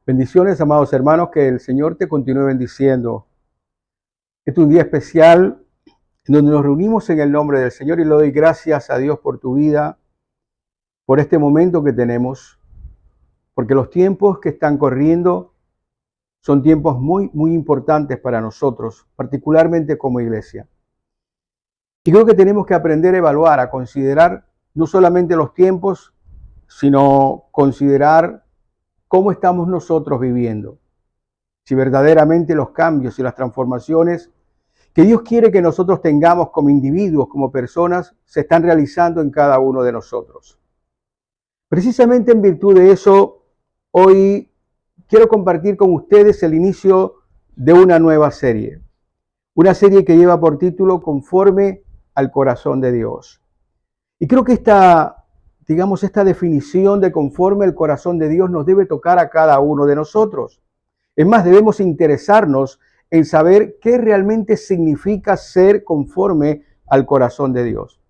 Bendiciones, amados hermanos, que el Señor te continúe bendiciendo. Este es un día especial en donde nos reunimos en el nombre del Señor y le doy gracias a Dios por tu vida, por este momento que tenemos, porque los tiempos que están corriendo son tiempos muy importantes para nosotros, particularmente como iglesia. Y creo que tenemos que aprender a evaluar, a considerar no solamente los tiempos, sino considerar cómo estamos nosotros viviendo. Si verdaderamente los cambios y las transformaciones que Dios quiere que nosotros tengamos como individuos, como personas, se están realizando en cada uno de nosotros. Precisamente en virtud de eso, hoy quiero compartir con ustedes el inicio de una nueva serie. Una serie que lleva por título Conforme al Corazón de Dios. Y creo que esta definición de conforme al corazón de Dios nos debe tocar a cada uno de nosotros. Es más, debemos interesarnos en saber qué realmente significa ser conforme al corazón de Dios.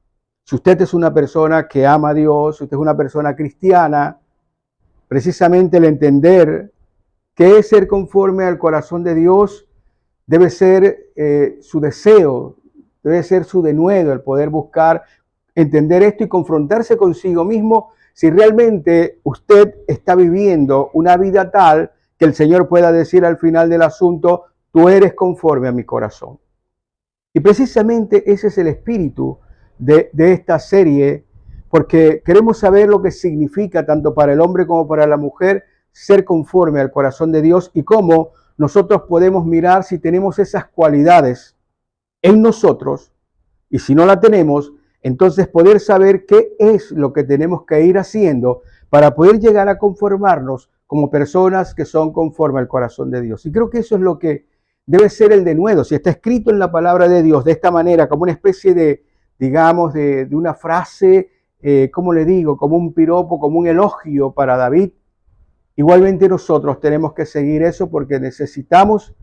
Si usted es una persona que ama a Dios, si usted es una persona cristiana, precisamente el entender qué es ser conforme al corazón de Dios debe ser su deseo, debe ser su denuedo, el poder buscar entender esto y confrontarse consigo mismo si realmente usted está viviendo una vida tal que el Señor pueda decir al final del asunto, tú eres conforme a mi corazón. Y precisamente ese es el espíritu de esta serie, porque queremos saber lo que significa tanto para el hombre como para la mujer ser conforme al corazón de Dios y cómo nosotros podemos mirar si tenemos esas cualidades en nosotros y si no la tenemos, entonces poder saber qué es lo que tenemos que ir haciendo para poder llegar a conformarnos como personas que son conforme al corazón de Dios. Y creo que eso es lo que debe ser el denuedo. Si está escrito en la palabra de Dios de esta manera, como una especie de, de una frase, ¿cómo le digo? Como un piropo, como un elogio para David. Igualmente nosotros tenemos que seguir eso porque necesitamos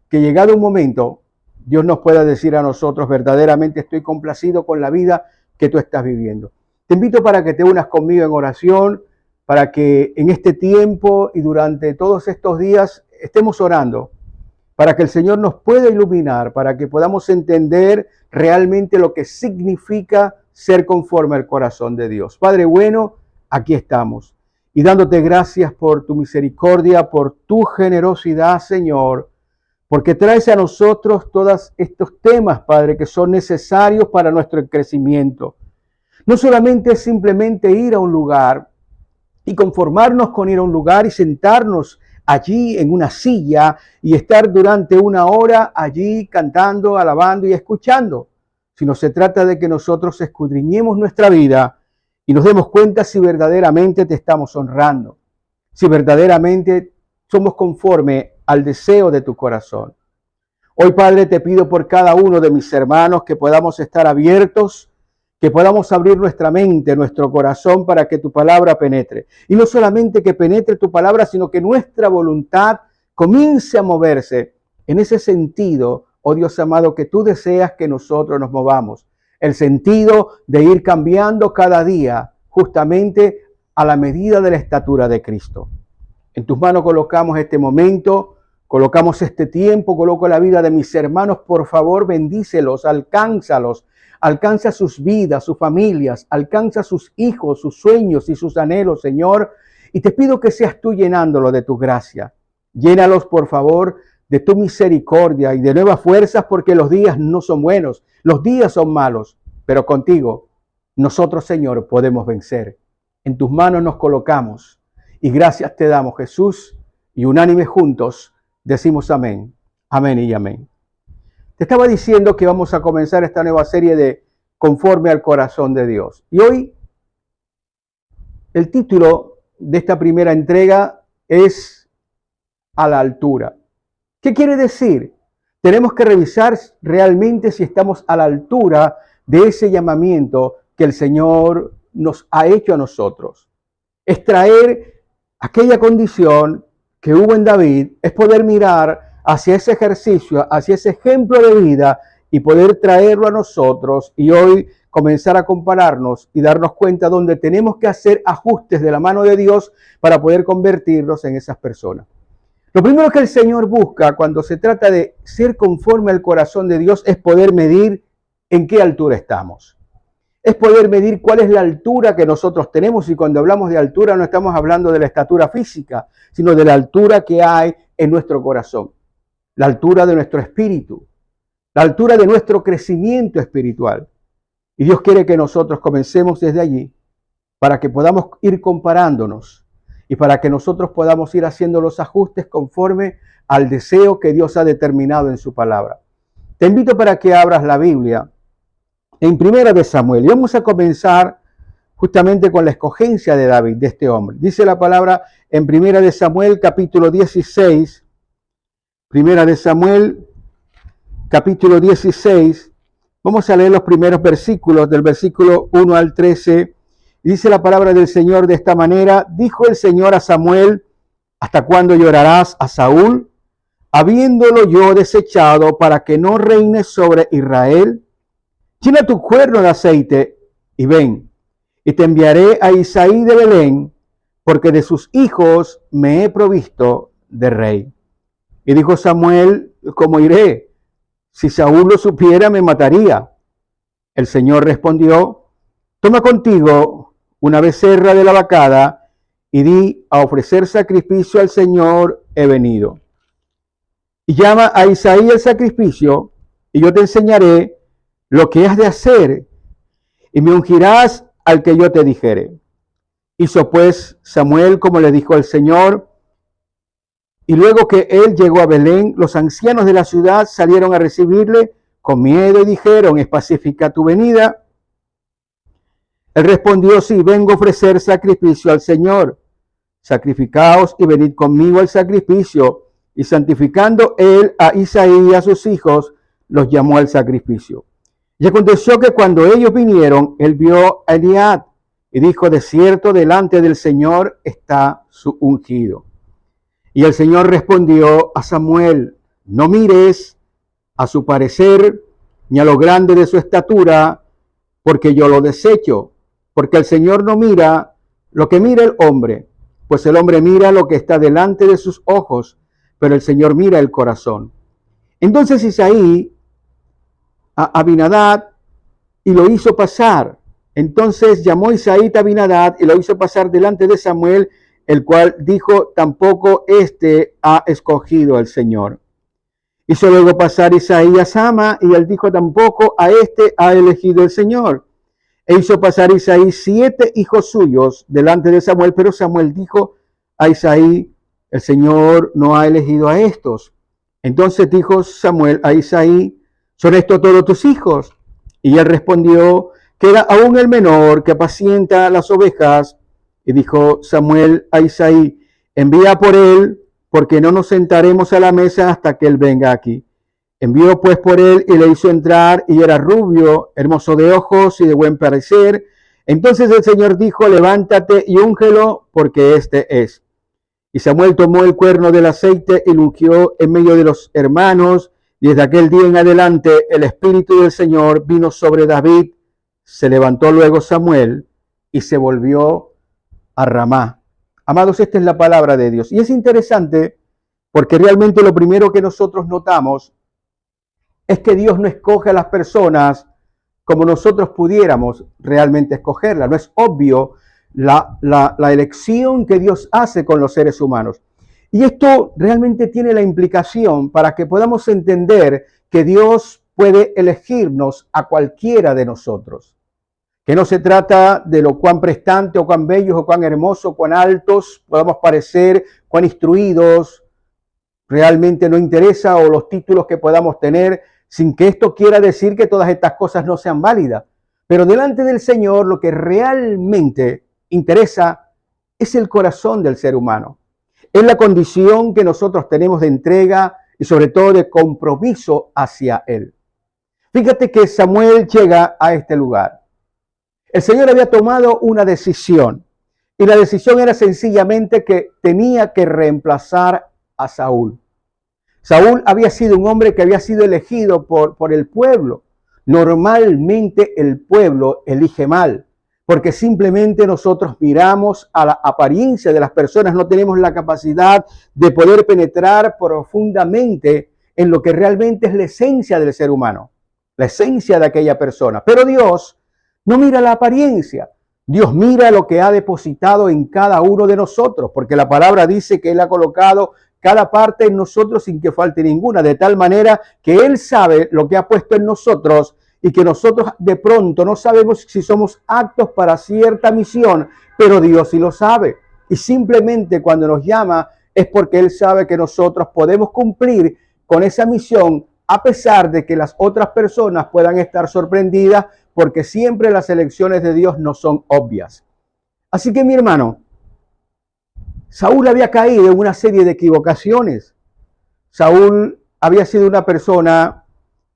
que llegado un momento Dios nos pueda decir a nosotros, verdaderamente estoy complacido con la vida que tú estás viviendo. Te invito para que te unas conmigo en oración, para que en este tiempo y durante todos estos días estemos orando, para que el Señor nos pueda iluminar, para que podamos entender realmente lo que significa ser conforme al corazón de Dios. Padre bueno, aquí estamos. Y dándote gracias por tu misericordia, por tu generosidad, Señor, porque traes a nosotros todos estos temas, Padre, que son necesarios para nuestro crecimiento. No solamente es simplemente ir a un lugar y conformarnos con ir a un lugar y sentarnos allí en una silla y estar durante una hora allí cantando, alabando y escuchando, sino se trata de que nosotros escudriñemos nuestra vida y nos demos cuenta si verdaderamente te estamos honrando, si verdaderamente somos conforme al deseo de tu corazón. Hoy, Padre, te pido por cada uno de mis hermanos que podamos estar abiertos, que podamos abrir nuestra mente, nuestro corazón para que tu palabra penetre. Y no solamente que penetre tu palabra, sino que nuestra voluntad comience a moverse en ese sentido, oh Dios amado, que tú deseas que nosotros nos movamos. El sentido de ir cambiando cada día justamente a la medida de la estatura de Cristo. En tus manos colocamos este momento, colocamos este tiempo, coloco la vida de mis hermanos, por favor, bendícelos, alcánzalos, alcanza sus vidas, sus familias, alcanza sus hijos, sus sueños y sus anhelos, Señor, y te pido que seas tú llenándolo de tu gracia. Llénalos, por favor, de tu misericordia y de nuevas fuerzas, porque los días no son buenos, los días son malos, pero contigo, nosotros, Señor, podemos vencer. En tus manos nos colocamos. Y gracias te damos, Jesús, y unánime juntos decimos amén, amén y amén. Te estaba diciendo que vamos a comenzar esta nueva serie de Conforme al Corazón de Dios. Y hoy el título de esta primera entrega es A la altura. ¿Qué quiere decir? Tenemos que revisar realmente si estamos a la altura de ese llamamiento que el Señor nos ha hecho a nosotros. Extraer aquella condición que hubo en David, es poder mirar hacia ese ejercicio, hacia ese ejemplo de vida y poder traerlo a nosotros y hoy comenzar a compararnos y darnos cuenta donde tenemos que hacer ajustes de la mano de Dios para poder convertirnos en esas personas. Lo primero que el Señor busca cuando se trata de ser conforme al corazón de Dios es poder medir en qué altura estamos. Es poder medir cuál es la altura que nosotros tenemos, y cuando hablamos de altura no estamos hablando de la estatura física, sino de la altura que hay en nuestro corazón, la altura de nuestro espíritu, la altura de nuestro crecimiento espiritual. Y Dios quiere que nosotros comencemos desde allí para que podamos ir comparándonos y para que nosotros podamos ir haciendo los ajustes conforme al deseo que Dios ha determinado en su palabra. Te invito para que abras la Biblia en Primera de Samuel, y vamos a comenzar justamente con la escogencia de David, de este hombre. Dice la palabra en Primera de Samuel, capítulo 16, Primera de Samuel, capítulo 16, vamos a leer los primeros versículos, del versículo 1 al 13, dice la palabra del Señor de esta manera: dijo el Señor a Samuel, ¿hasta cuándo llorarás a Saúl, habiéndolo yo desechado para que no reine sobre Israel? Llena tu cuerno de aceite y ven, y te enviaré a Isaí de Belén, porque de sus hijos me he provisto de rey. Y dijo Samuel: ¿cómo iré? Si Saúl lo supiera, me mataría. El Señor respondió: toma contigo una becerra de la vacada y di: a ofrecer sacrificio al Señor he venido. Y llama a Isaí el sacrificio, y yo te enseñaré lo que has de hacer, y me ungirás al que yo te dijere. Hizo pues Samuel como le dijo el Señor, y luego que él llegó a Belén, los ancianos de la ciudad salieron a recibirle con miedo y dijeron: ¿es pacífica tu venida? Él respondió: sí, vengo a ofrecer sacrificio al Señor. Sacrificaos y venid conmigo al sacrificio. Y santificando él a Isaí y a sus hijos, los llamó al sacrificio. Y aconteció que cuando ellos vinieron, él vio a Eliab y dijo: de cierto, delante del Señor está su ungido. Y el Señor respondió a Samuel: no mires a su parecer, ni a lo grande de su estatura, porque yo lo desecho. Porque el Señor no mira lo que mira el hombre, pues el hombre mira lo que está delante de sus ojos, pero el Señor mira el corazón. Entonces Isaí a Abinadab y lo hizo pasar. Entonces llamó Isaí a Abinadab y lo hizo pasar delante de Samuel, el cual dijo: tampoco este ha escogido el Señor. Hizo luego pasar Isaí a Sama, y él dijo: tampoco a este ha elegido el Señor. E hizo pasar Isaí 7 hijos suyos delante de Samuel, pero Samuel dijo a Isaí: el Señor no ha elegido a estos. Entonces dijo Samuel a Isaí: ¿son estos todos tus hijos? Y él respondió: queda aún el menor que apacienta las ovejas. Y dijo Samuel a Isaí: envía por él, porque no nos sentaremos a la mesa hasta que él venga aquí. Envió pues por él y le hizo entrar, y era rubio, hermoso de ojos y de buen parecer. Entonces el Señor dijo: levántate y úngelo, porque este es. Y Samuel tomó el cuerno del aceite y lo ungió en medio de los hermanos, y desde aquel día en adelante el Espíritu del Señor vino sobre David. Se levantó luego Samuel y se volvió a Ramá. Amados, esta es la palabra de Dios. Y es interesante porque realmente lo primero que nosotros notamos es que Dios no escoge a las personas como nosotros pudiéramos realmente escogerlas. No es obvio la elección que Dios hace con los seres humanos. Y esto realmente tiene la implicación para que podamos entender que Dios puede elegirnos a cualquiera de nosotros. Que no se trata de lo cuán prestante o cuán bellos o cuán hermosos, cuán altos podamos parecer, cuán instruidos, realmente no interesa, o los títulos que podamos tener, sin que esto quiera decir que todas estas cosas no sean válidas. Pero delante del Señor lo que realmente interesa es el corazón del ser humano. Es la condición que nosotros tenemos de entrega y sobre todo de compromiso hacia Él. Fíjate que Samuel llega a este lugar. El Señor había tomado una decisión, y la decisión era sencillamente que tenía que reemplazar a Saúl. Saúl había sido un hombre que había sido elegido por el pueblo. Normalmente el pueblo elige mal, porque simplemente nosotros miramos a la apariencia de las personas, no tenemos la capacidad de poder penetrar profundamente en lo que realmente es la esencia del ser humano, la esencia de aquella persona. Pero Dios no mira la apariencia, Dios mira lo que ha depositado en cada uno de nosotros, porque la palabra dice que Él ha colocado cada parte en nosotros sin que falte ninguna, de tal manera que Él sabe lo que ha puesto en nosotros y que nosotros de pronto no sabemos si somos aptos para cierta misión, pero Dios sí lo sabe. Y simplemente cuando nos llama es porque Él sabe que nosotros podemos cumplir con esa misión a pesar de que las otras personas puedan estar sorprendidas, porque siempre las elecciones de Dios no son obvias. Así que mi hermano, Saúl había caído en una serie de equivocaciones. Saúl había sido una persona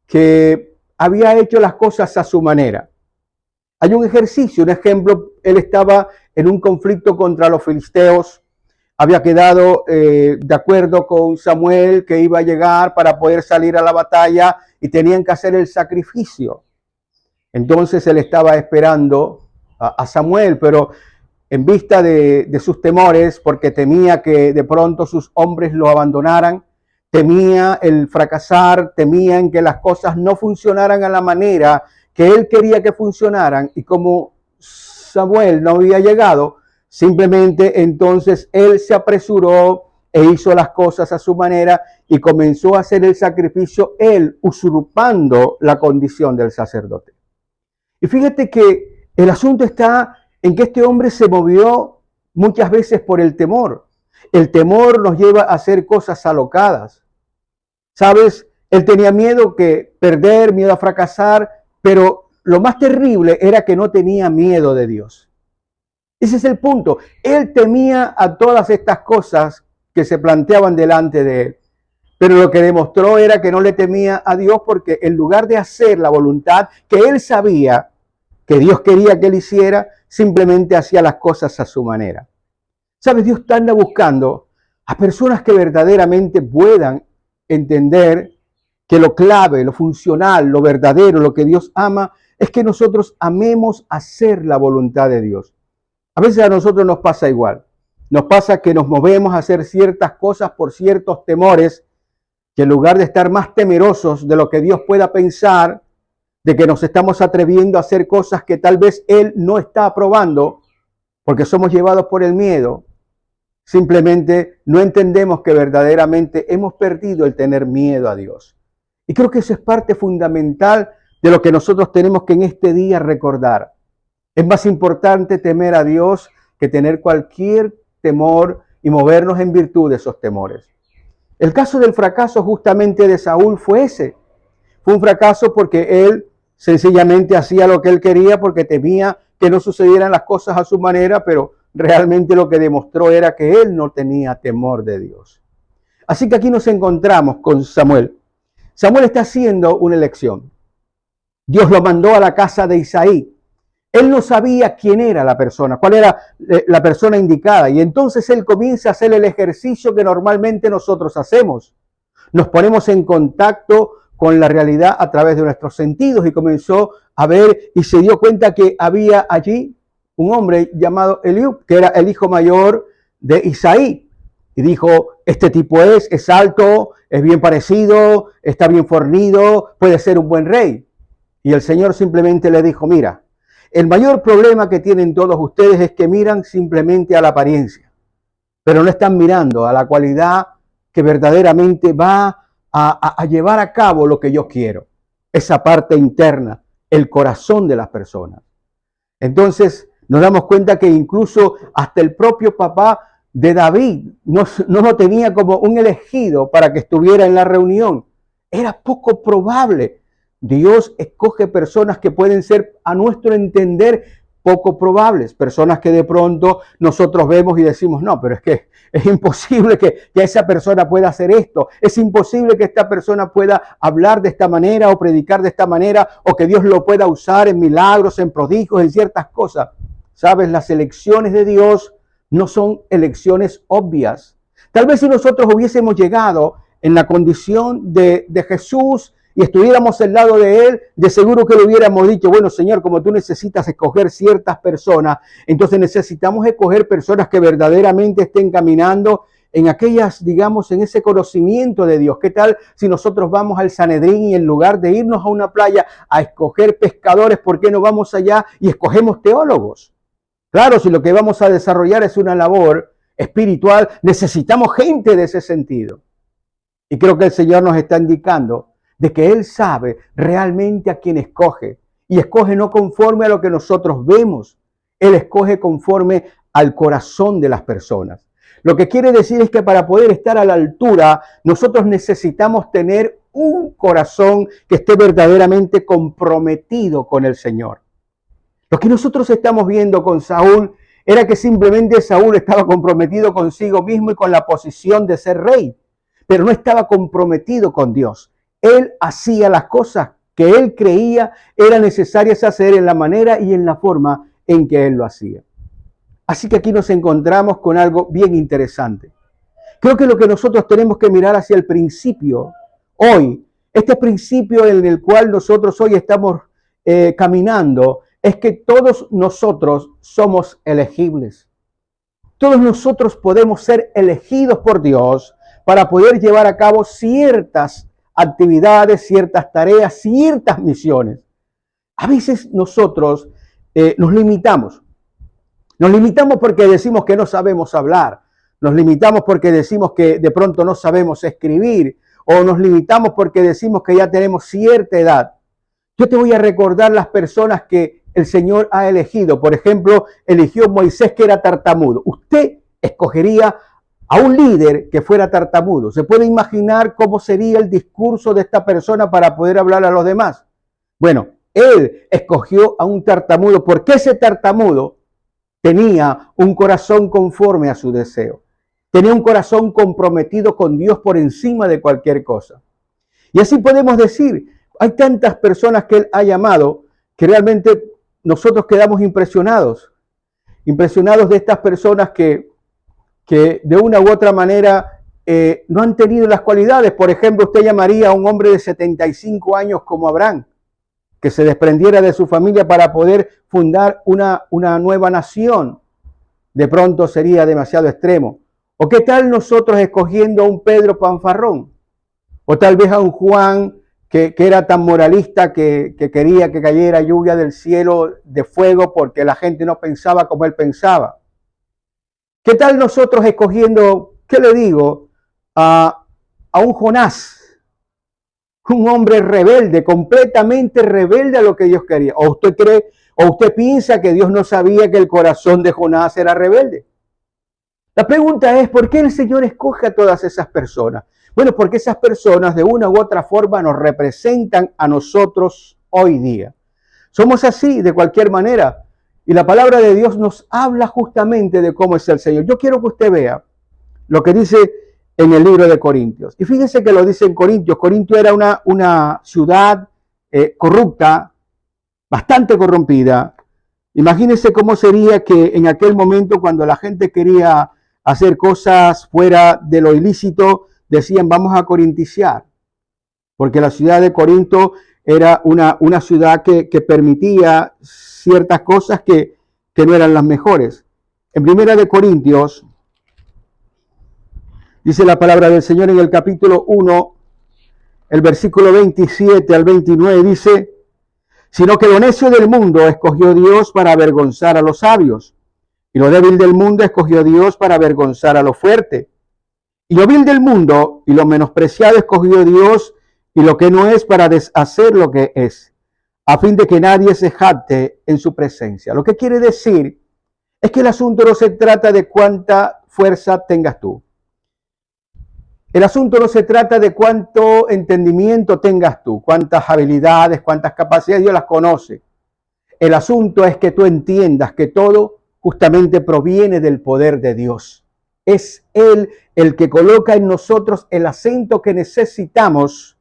que había hecho las cosas a su manera. Hay un ejercicio, un ejemplo, él estaba en un conflicto contra los filisteos, había quedado de acuerdo con Samuel que iba a llegar para poder salir a la batalla y tenían que hacer el sacrificio. Entonces él estaba esperando a Samuel, pero en vista de sus temores, porque temía que de pronto sus hombres lo abandonaran, temía el fracasar, temía en que las cosas no funcionaran a la manera que él quería que funcionaran, y como Samuel no había llegado, simplemente entonces él se apresuró e hizo las cosas a su manera y comenzó a hacer el sacrificio, él usurpando la condición del sacerdote. Y fíjate que el asunto está en que este hombre se movió muchas veces por el temor. El temor nos lleva a hacer cosas alocadas. ¿Sabes? Él tenía miedo que perder, miedo a fracasar, pero lo más terrible era que no tenía miedo de Dios. Ese es el punto. Él temía a todas estas cosas que se planteaban delante de él. Pero lo que demostró era que no le temía a Dios, porque en lugar de hacer la voluntad que él sabía que Dios quería que él hiciera, simplemente hacía las cosas a su manera. ¿Sabes? Dios anda buscando a personas que verdaderamente puedan entender que lo clave, lo funcional, lo verdadero, lo que Dios ama, es que nosotros amemos hacer la voluntad de Dios. A veces a nosotros nos pasa igual. Nos pasa que nos movemos a hacer ciertas cosas por ciertos temores, que en lugar de estar más temerosos de lo que Dios pueda pensar, de que nos estamos atreviendo a hacer cosas que tal vez Él no está aprobando, porque somos llevados por el miedo, simplemente no entendemos que verdaderamente hemos perdido el tener miedo a Dios. Y creo que eso es parte fundamental de lo que nosotros tenemos que en este día recordar. Es más importante temer a Dios que tener cualquier temor y movernos en virtud de esos temores. El caso del fracaso justamente de Saúl fue ese. Fue un fracaso porque él sencillamente hacía lo que él quería porque temía que no sucedieran las cosas a su manera, pero realmente lo que demostró era que él no tenía temor de Dios. Así que aquí nos encontramos con Samuel. Samuel está haciendo una elección. Dios lo mandó a la casa de Isaí. Él no sabía quién era la persona, cuál era la persona indicada. Y entonces él comienza a hacer el ejercicio que normalmente nosotros hacemos. Nos ponemos en contacto con la realidad a través de nuestros sentidos y comenzó a ver y se dio cuenta que había allí un hombre llamado Eliú, que era el hijo mayor de Isaí. Y dijo, este tipo es alto, es bien parecido, está bien fornido, puede ser un buen rey. Y el Señor simplemente le dijo, mira, el mayor problema que tienen todos ustedes es que miran simplemente a la apariencia, pero no están mirando a la cualidad que verdaderamente va a llevar a cabo lo que yo quiero. Esa parte interna, el corazón de las personas. Entonces nos damos cuenta que incluso hasta el propio papá de David no lo tenía como un elegido para que estuviera en la reunión. Era poco probable. Dios escoge personas que pueden ser, a nuestro entender, poco probables. Personas que de pronto nosotros vemos y decimos, no, pero es que es imposible que esa persona pueda hacer esto. Es imposible que esta persona pueda hablar de esta manera o predicar de esta manera, o que Dios lo pueda usar en milagros, en prodigios, en ciertas cosas. ¿Sabes? Las elecciones de Dios no son elecciones obvias. Tal vez si nosotros hubiésemos llegado en la condición de Jesús y estuviéramos al lado de Él, de seguro que le hubiéramos dicho, bueno, Señor, como tú necesitas escoger ciertas personas, entonces necesitamos escoger personas que verdaderamente estén caminando en aquellas, digamos, en ese conocimiento de Dios. ¿Qué tal si nosotros vamos al Sanedrín y en lugar de irnos a una playa a escoger pescadores, ¿por qué no vamos allá y escogemos teólogos? Claro, si lo que vamos a desarrollar es una labor espiritual, necesitamos gente de ese sentido. Y creo que el Señor nos está indicando de que Él sabe realmente a quién escoge. Y escoge no conforme a lo que nosotros vemos. Él escoge conforme al corazón de las personas. Lo que quiere decir es que para poder estar a la altura, nosotros necesitamos tener un corazón que esté verdaderamente comprometido con el Señor. Lo que nosotros estamos viendo con Saúl era que simplemente Saúl estaba comprometido consigo mismo y con la posición de ser rey, pero no estaba comprometido con Dios. Él hacía las cosas que él creía eran necesarias hacer en la manera y en la forma en que él lo hacía. Así que aquí nos encontramos con algo bien interesante. Creo que lo que nosotros tenemos que mirar hacia el principio, hoy, este principio en el cual nosotros hoy estamos caminando, es que todos nosotros somos elegibles. Todos nosotros podemos ser elegidos por Dios para poder llevar a cabo ciertas actividades, ciertas tareas, ciertas misiones. A veces nosotros nos limitamos. Nos limitamos porque decimos que no sabemos hablar. Nos limitamos porque decimos que de pronto no sabemos escribir. O nos limitamos porque decimos que ya tenemos cierta edad. Yo te voy a recordar las personas que el Señor ha elegido. Por ejemplo, eligió Moisés, que era tartamudo. Usted escogería a un líder que fuera tartamudo. ¿Se puede imaginar cómo sería el discurso de esta persona para poder hablar a los demás? Bueno, él escogió a un tartamudo porque ese tartamudo tenía un corazón conforme a su deseo. Tenía un corazón comprometido con Dios por encima de cualquier cosa. Y así podemos decir, hay tantas personas que Él ha llamado que realmente nosotros quedamos impresionados de estas personas que de una u otra manera no han tenido las cualidades. Por ejemplo, usted llamaría a un hombre de 75 años como Abraham, que se desprendiera de su familia para poder fundar una nueva nación. De pronto sería demasiado extremo. ¿O qué tal nosotros escogiendo a un Pedro fanfarrón? O tal vez a un Juan que era tan moralista que quería que cayera lluvia del cielo de fuego porque la gente no pensaba como él pensaba. ¿Qué tal nosotros escogiendo, qué le digo, a un Jonás? Un hombre rebelde, completamente rebelde a lo que Dios quería. ¿O usted cree, o usted piensa que Dios no sabía que el corazón de Jonás era rebelde? La pregunta es, ¿por qué el Señor escoge a todas esas personas? Bueno, porque esas personas de una u otra forma nos representan a nosotros hoy día. Somos así de cualquier manera. Y la palabra de Dios nos habla justamente de cómo es el Señor. Yo quiero que usted vea lo que dice en el libro de Corintios. Y fíjense que lo dice en Corintios. Corintio era una ciudad corrupta, bastante corrompida. Imagínense cómo sería que en aquel momento, cuando la gente quería hacer cosas fuera de lo ilícito, decían vamos a corinticiar. Porque la ciudad de Corinto era una ciudad que permitía ciertas cosas que no eran las mejores. En Primera de Corintios, dice la palabra del Señor en el capítulo 1, el versículo 27 al 29, dice, sino que lo necio del mundo escogió Dios para avergonzar a los sabios, y lo débil del mundo escogió Dios para avergonzar a lo fuerte. Y lo vil del mundo y lo menospreciado escogió Dios, y lo que no es para deshacer lo que es, a fin de que nadie se jacte en su presencia. Lo que quiere decir es que el asunto no se trata de cuánta fuerza tengas tú. El asunto no se trata de cuánto entendimiento tengas tú, cuántas habilidades, cuántas capacidades, Dios las conoce. El asunto es que tú entiendas que todo justamente proviene del poder de Dios. Es Él el que coloca en nosotros el acento que necesitamos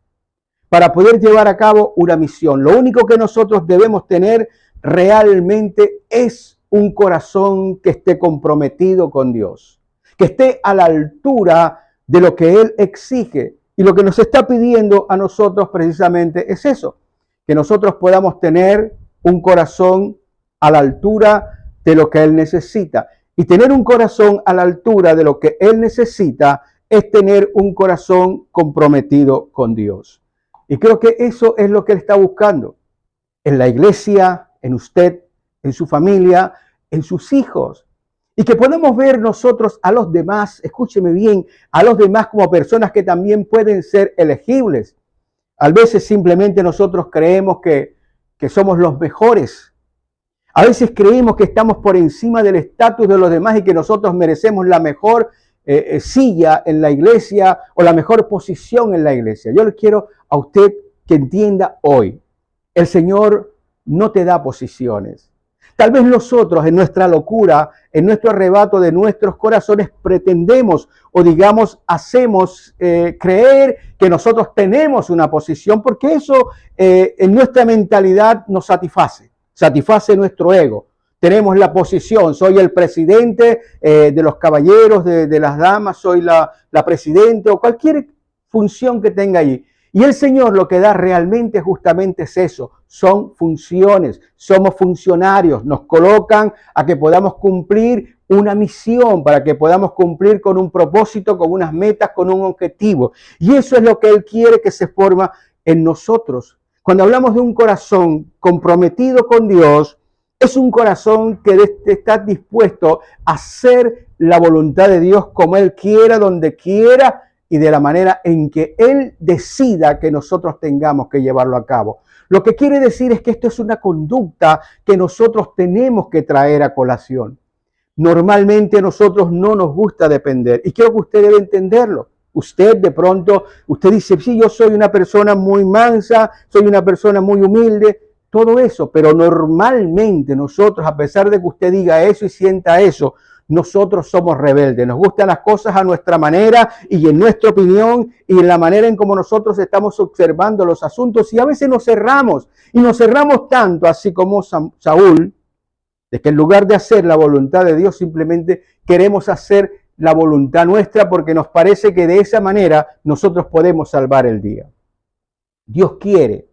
para poder llevar a cabo una misión. Lo único que nosotros debemos tener realmente es un corazón que esté comprometido con Dios, que esté a la altura de lo que Él exige. Y lo que nos está pidiendo a nosotros precisamente es eso, que nosotros podamos tener un corazón a la altura de lo que Él necesita. Y tener un corazón a la altura de lo que Él necesita es tener un corazón comprometido con Dios. Y creo que eso es lo que Él está buscando en la iglesia, en usted, en su familia, en sus hijos. Y que podamos ver nosotros a los demás, escúcheme bien, a los demás como personas que también pueden ser elegibles. A veces simplemente nosotros creemos que somos los mejores. A veces creemos que estamos por encima del estatus de los demás y que nosotros merecemos la mejor silla en la iglesia o la mejor posición en la iglesia. Yo le quiero a usted que entienda hoy, el Señor no te da posiciones. Tal vez nosotros en nuestra locura, en nuestro arrebato de nuestros corazones pretendemos o digamos hacemos creer que nosotros tenemos una posición porque eso en nuestra mentalidad nos satisface nuestro ego. Tenemos la posición, soy el presidente de los caballeros, de las damas, soy la presidenta o cualquier función que tenga allí. Y el Señor lo que da realmente justamente es eso, son funciones, somos funcionarios, nos colocan a que podamos cumplir una misión, para que podamos cumplir con un propósito, con unas metas, con un objetivo. Y eso es lo que Él quiere que se forma en nosotros. Cuando hablamos de un corazón comprometido con Dios, es un corazón que está dispuesto a hacer la voluntad de Dios como Él quiera, donde quiera, y de la manera en que Él decida que nosotros tengamos que llevarlo a cabo. Lo que quiere decir es que esto es una conducta que nosotros tenemos que traer a colación. Normalmente a nosotros no nos gusta depender y creo que usted debe entenderlo. Usted de pronto, usted dice, sí, yo soy una persona muy mansa, soy una persona muy humilde, todo eso, pero normalmente nosotros, a pesar de que usted diga eso y sienta eso, nosotros somos rebeldes, nos gustan las cosas a nuestra manera y en nuestra opinión y en la manera en como nosotros estamos observando los asuntos y a veces nos cerramos y nos cerramos tanto, así como Saúl, de que en lugar de hacer la voluntad de Dios simplemente queremos hacer la voluntad nuestra porque nos parece que de esa manera nosotros podemos salvar el día. Dios quiere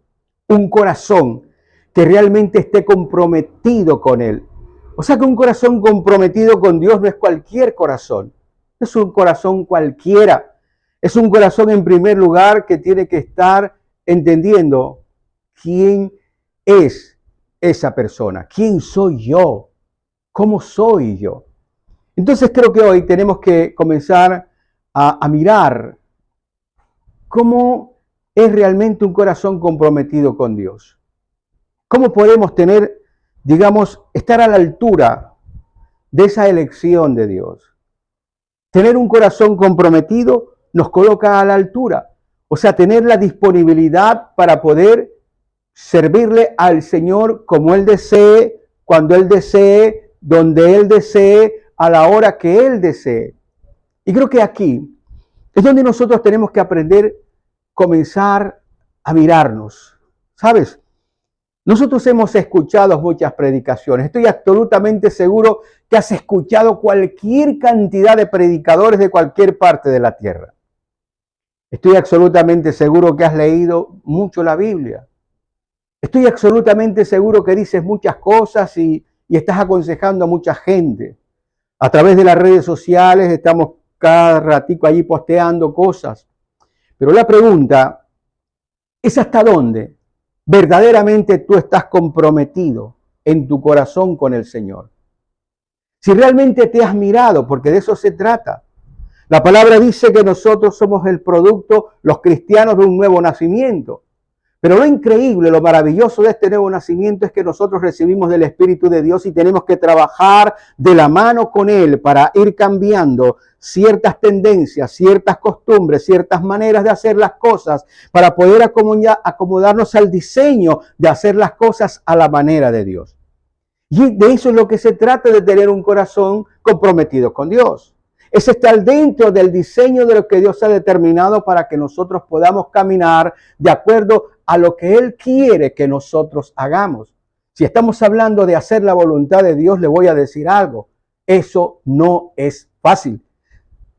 un corazón que realmente esté comprometido con Él. O sea que un corazón comprometido con Dios no es cualquier corazón, no es un corazón cualquiera. Es un corazón en primer lugar que tiene que estar entendiendo quién es esa persona, quién soy yo, cómo soy yo. Entonces creo que hoy tenemos que comenzar a mirar cómo es realmente un corazón comprometido con Dios. ¿Cómo podemos tener, digamos, estar a la altura de esa elección de Dios? Tener un corazón comprometido nos coloca a la altura. O sea, tener la disponibilidad para poder servirle al Señor como Él desee, cuando Él desee, donde Él desee, a la hora que Él desee. Y creo que aquí es donde nosotros tenemos que aprender, comenzar a mirarnos. ¿Sabes? Nosotros hemos escuchado muchas predicaciones. Estoy absolutamente seguro que has escuchado cualquier cantidad de predicadores de cualquier parte de la tierra. Estoy absolutamente seguro que has leído mucho la Biblia. Estoy absolutamente seguro que dices muchas cosas y estás aconsejando a mucha gente. A través de las redes sociales estamos cada ratico allí posteando cosas. Pero la pregunta es ¿hasta dónde verdaderamente tú estás comprometido en tu corazón con el Señor? Si realmente te has mirado, porque de eso se trata. La palabra dice que nosotros somos el producto, los cristianos, de un nuevo nacimiento. Pero lo increíble, lo maravilloso de este nuevo nacimiento es que nosotros recibimos del Espíritu de Dios y tenemos que trabajar de la mano con Él para ir cambiando ciertas tendencias, ciertas costumbres, ciertas maneras de hacer las cosas para poder acomodarnos al diseño de hacer las cosas a la manera de Dios. Y de eso es lo que se trata, de tener un corazón comprometido con Dios. Es estar dentro del diseño de lo que Dios ha determinado para que nosotros podamos caminar de acuerdo a lo que Él quiere que nosotros hagamos. Si estamos hablando de hacer la voluntad de Dios, le voy a decir algo. Eso no es fácil.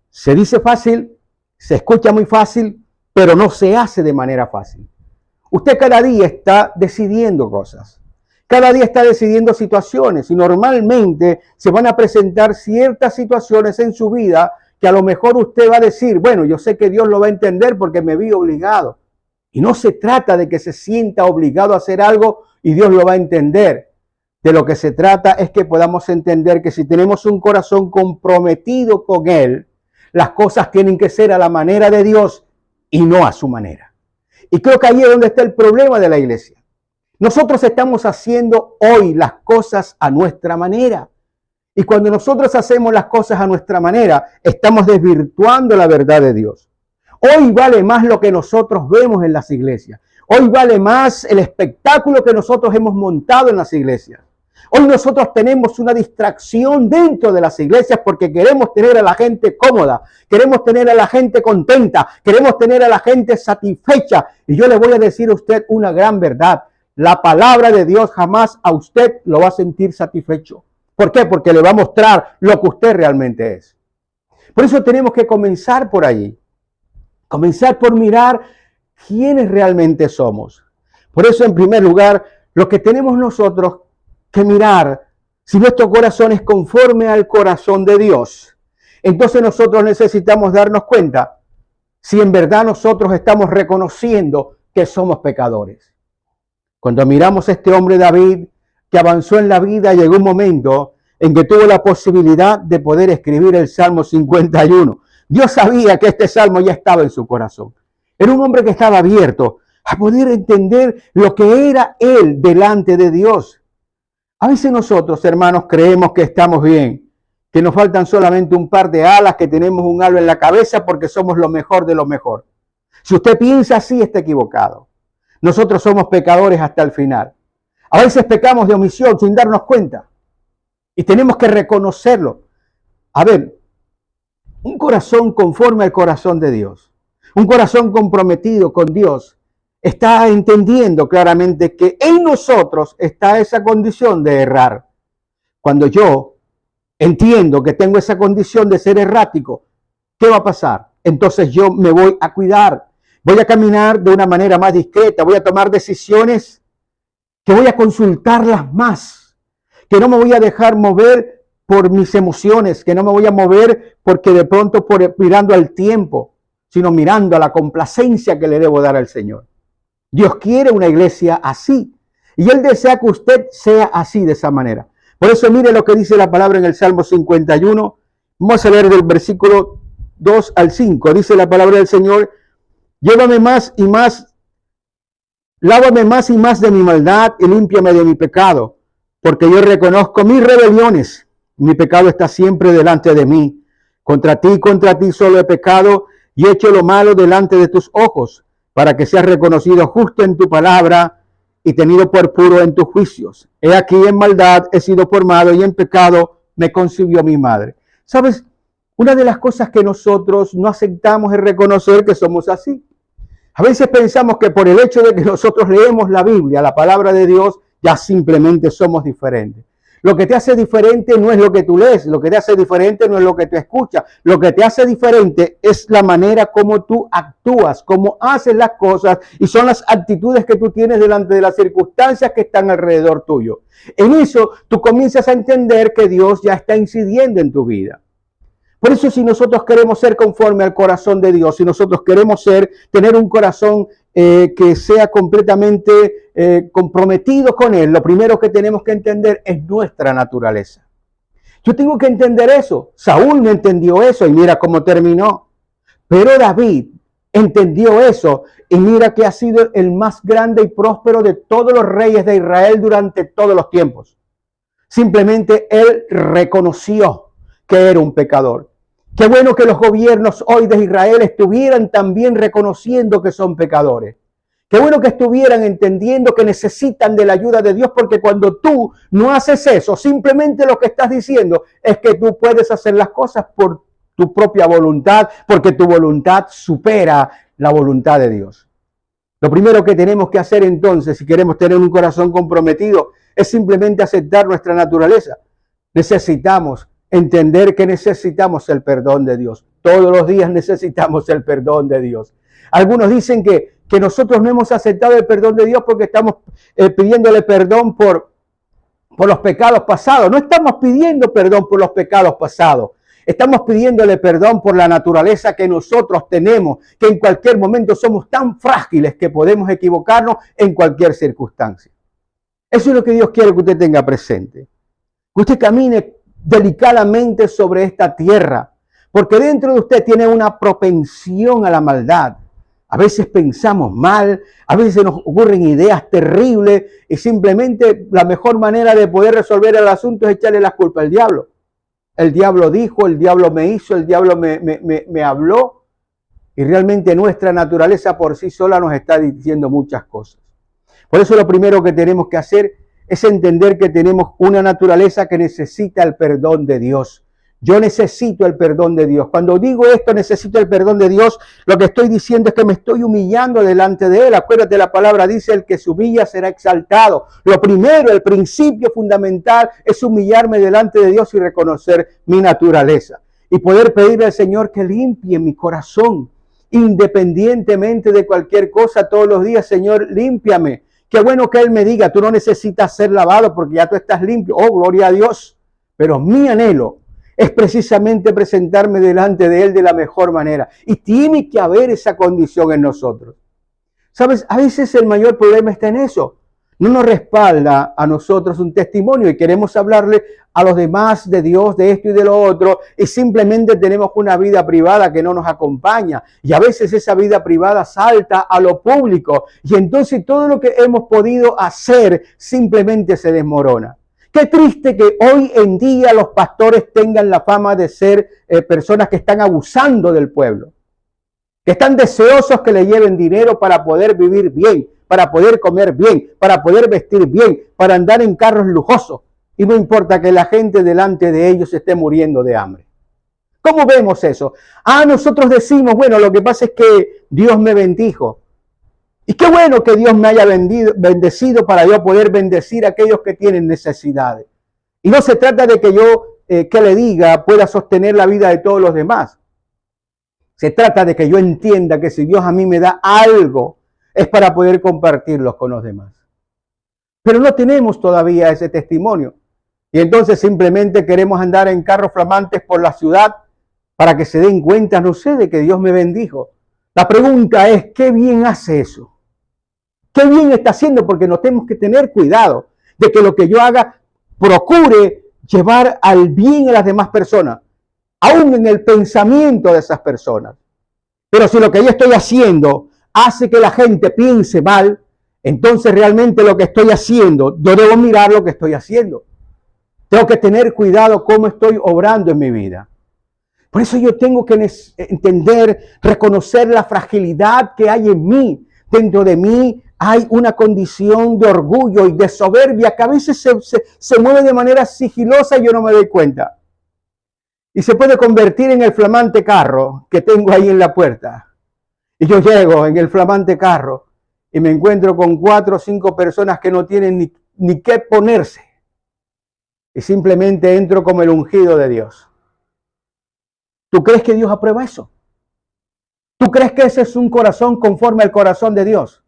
Se dice fácil, se escucha muy fácil, pero no se hace de manera fácil. Usted cada día está decidiendo cosas. Cada día está decidiendo situaciones y normalmente se van a presentar ciertas situaciones en su vida que a lo mejor usted va a decir, bueno, yo sé que Dios lo va a entender porque me vi obligado. Y no se trata de que se sienta obligado a hacer algo y Dios lo va a entender. De lo que se trata es que podamos entender que si tenemos un corazón comprometido con Él, las cosas tienen que ser a la manera de Dios y no a su manera. Y creo que ahí es donde está el problema de la iglesia. Nosotros estamos haciendo hoy las cosas a nuestra manera. Y cuando nosotros hacemos las cosas a nuestra manera, estamos desvirtuando la verdad de Dios. Hoy vale más lo que nosotros vemos en las iglesias. Hoy vale más el espectáculo que nosotros hemos montado en las iglesias. Hoy nosotros tenemos una distracción dentro de las iglesias porque queremos tener a la gente cómoda, queremos tener a la gente contenta, queremos tener a la gente satisfecha. Y yo le voy a decir a usted una gran verdad. La palabra de Dios jamás a usted lo va a sentir satisfecho. ¿Por qué? Porque le va a mostrar lo que usted realmente es. Por eso tenemos que comenzar por allí. Comenzar por mirar quiénes realmente somos. Por eso, en primer lugar, lo que tenemos nosotros que mirar, si nuestro corazón es conforme al corazón de Dios, entonces nosotros necesitamos darnos cuenta si en verdad nosotros estamos reconociendo que somos pecadores. Cuando miramos a este hombre David, que avanzó en la vida, llegó un momento en que tuvo la posibilidad de poder escribir el Salmo 51. Dios sabía que este salmo ya estaba en su corazón. Era un hombre que estaba abierto a poder entender lo que era él delante de Dios. A veces nosotros, hermanos, creemos que estamos bien, que nos faltan solamente un par de alas, que tenemos un halo en la cabeza porque somos lo mejor de lo mejor. Si usted piensa así, está equivocado. Nosotros somos pecadores hasta el final. A veces pecamos de omisión sin darnos cuenta. Y tenemos que reconocerlo. A ver, un corazón conforme al corazón de Dios, un corazón comprometido con Dios, está entendiendo claramente que en nosotros está esa condición de errar. Cuando yo entiendo que tengo esa condición de ser errático, ¿qué va a pasar? Entonces yo me voy a cuidar, voy a caminar de una manera más discreta, voy a tomar decisiones que voy a consultarlas más, que no me voy a dejar mover por mis emociones, que no me voy a mover porque de pronto mirando al tiempo, sino mirando a la complacencia que le debo dar al Señor. Dios quiere una iglesia así y Él desea que usted sea así, de esa manera. Por eso mire lo que dice la palabra en el Salmo 51. Vamos a leer del versículo 2 al 5. Dice la palabra del Señor: llévame más y más, lávame más y más de mi maldad y límpiame de mi pecado, porque yo reconozco mis rebeliones. Mi pecado está siempre delante de mí. Contra ti solo he pecado y he hecho lo malo delante de tus ojos, para que seas reconocido justo en tu palabra y tenido por puro en tus juicios. He aquí en maldad he sido formado y en pecado me concibió mi madre. ¿Sabes? Una de las cosas que nosotros no aceptamos es reconocer que somos así. A veces pensamos que por el hecho de que nosotros leemos la Biblia, la palabra de Dios, ya simplemente somos diferentes. Lo que te hace diferente no es lo que tú lees, lo que te hace diferente no es lo que tú escuchas. Lo que te hace diferente es la manera como tú actúas, cómo haces las cosas, y son las actitudes que tú tienes delante de las circunstancias que están alrededor tuyo. En eso tú comienzas a entender que Dios ya está incidiendo en tu vida. Por eso, si nosotros queremos ser conforme al corazón de Dios, si nosotros queremos tener un corazón que sea completamente comprometido con Él, lo primero que tenemos que entender es nuestra naturaleza. Yo tengo que entender eso. Saúl no entendió eso y mira cómo terminó. Pero David entendió eso y mira que ha sido el más grande y próspero de todos los reyes de Israel durante todos los tiempos. Simplemente él reconoció que era un pecador. Qué bueno que los gobiernos hoy de Israel estuvieran también reconociendo que son pecadores. Qué bueno que estuvieran entendiendo que necesitan de la ayuda de Dios, porque cuando tú no haces eso, simplemente lo que estás diciendo es que tú puedes hacer las cosas por tu propia voluntad, porque tu voluntad supera la voluntad de Dios. Lo primero que tenemos que hacer entonces, si queremos tener un corazón comprometido, es simplemente aceptar nuestra naturaleza. Necesitamos entender que necesitamos el perdón de Dios. Todos los días necesitamos el perdón de Dios. Algunos dicen que nosotros no hemos aceptado el perdón de Dios porque estamos pidiéndole perdón por los pecados pasados. No estamos pidiendo perdón por los pecados pasados. Estamos pidiéndole perdón por la naturaleza que nosotros tenemos, que en cualquier momento somos tan frágiles que podemos equivocarnos en cualquier circunstancia. Eso es lo que Dios quiere que usted tenga presente. Que usted camine delicadamente sobre esta tierra, porque dentro de usted tiene una propensión a la maldad. A veces pensamos mal, a veces nos ocurren ideas terribles y simplemente la mejor manera de poder resolver el asunto es echarle la culpa al diablo. El diablo dijo, el diablo me hizo, el diablo me habló, y realmente nuestra naturaleza por sí sola nos está diciendo muchas cosas. Por eso lo primero que tenemos que hacer es entender que tenemos una naturaleza que necesita el perdón de Dios. Yo necesito el perdón de Dios. Cuando digo esto, necesito el perdón de Dios, lo que estoy diciendo es que me estoy humillando delante de Él. Acuérdate, la palabra dice, el que se humilla será exaltado. Lo primero, el principio fundamental es humillarme delante de Dios y reconocer mi naturaleza. Y poder pedirle al Señor que limpie mi corazón, independientemente de cualquier cosa, todos los días, Señor, límpiame. Qué bueno que Él me diga, tú no necesitas ser lavado porque ya tú estás limpio. Oh, gloria a Dios. Pero mi anhelo es precisamente presentarme delante de Él de la mejor manera. Y tiene que haber esa condición en nosotros. ¿Sabes? A veces el mayor problema está en eso. No nos respalda a nosotros un testimonio y queremos hablarle a los demás de Dios, de esto y de lo otro, y simplemente tenemos una vida privada que no nos acompaña. Y a veces esa vida privada salta a lo público y entonces todo lo que hemos podido hacer simplemente se desmorona. Qué triste que hoy en día los pastores tengan la fama de ser personas que están abusando del pueblo, que están deseosos que le lleven dinero para poder vivir bien, para poder comer bien, para poder vestir bien, para andar en carros lujosos. Y no importa que la gente delante de ellos esté muriendo de hambre. ¿Cómo vemos eso? Nosotros decimos, bueno, lo que pasa es que Dios me bendijo. Y qué bueno que Dios me haya bendecido para yo poder bendecir a aquellos que tienen necesidades. Y no se trata de que yo, que le diga, pueda sostener la vida de todos los demás. Se trata de que yo entienda que si Dios a mí me da algo, es para poder compartirlos con los demás. Pero no tenemos todavía ese testimonio. Y entonces simplemente queremos andar en carros flamantes por la ciudad para que se den cuenta, no sé, de que Dios me bendijo. La pregunta es, ¿qué bien hace eso? ¿Qué bien está haciendo? Porque nos tenemos que tener cuidado de que lo que yo haga procure llevar al bien a las demás personas, aún en el pensamiento de esas personas. Pero si lo que yo estoy haciendo hace que la gente piense mal, entonces realmente lo que estoy haciendo, yo debo mirar lo que estoy haciendo. Tengo que tener cuidado cómo estoy obrando en mi vida. Por eso yo tengo que entender, reconocer la fragilidad que hay en mí. Dentro de mí hay una condición de orgullo y de soberbia que a veces se mueve de manera sigilosa y yo no me doy cuenta. Y se puede convertir en el flamante carro que tengo ahí en la puerta. Y yo llego en el flamante carro y me encuentro con 4 o 5 personas que no tienen ni qué ponerse. Y simplemente entro como el ungido de Dios. ¿Tú crees que Dios aprueba eso? ¿Tú crees que ese es un corazón conforme al corazón de Dios?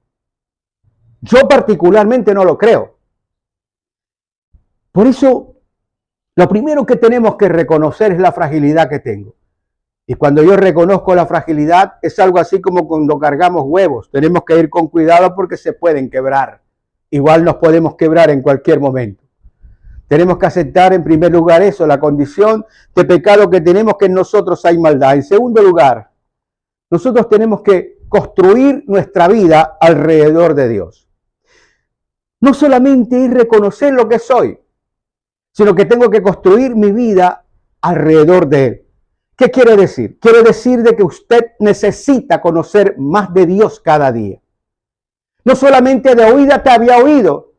Yo particularmente no lo creo. Por eso, lo primero que tenemos que reconocer es la fragilidad que tengo. Y cuando yo reconozco la fragilidad, es algo así como cuando cargamos huevos. Tenemos que ir con cuidado porque se pueden quebrar. Igual nos podemos quebrar en cualquier momento. Tenemos que aceptar en primer lugar eso, la condición de pecado que tenemos, que en nosotros hay maldad. En segundo lugar, nosotros tenemos que construir nuestra vida alrededor de Dios. No solamente ir a reconocer lo que soy, sino que tengo que construir mi vida alrededor de Él. ¿Qué quiere decir? Quiere decir de que usted necesita conocer más de Dios cada día. No solamente de oída te había oído,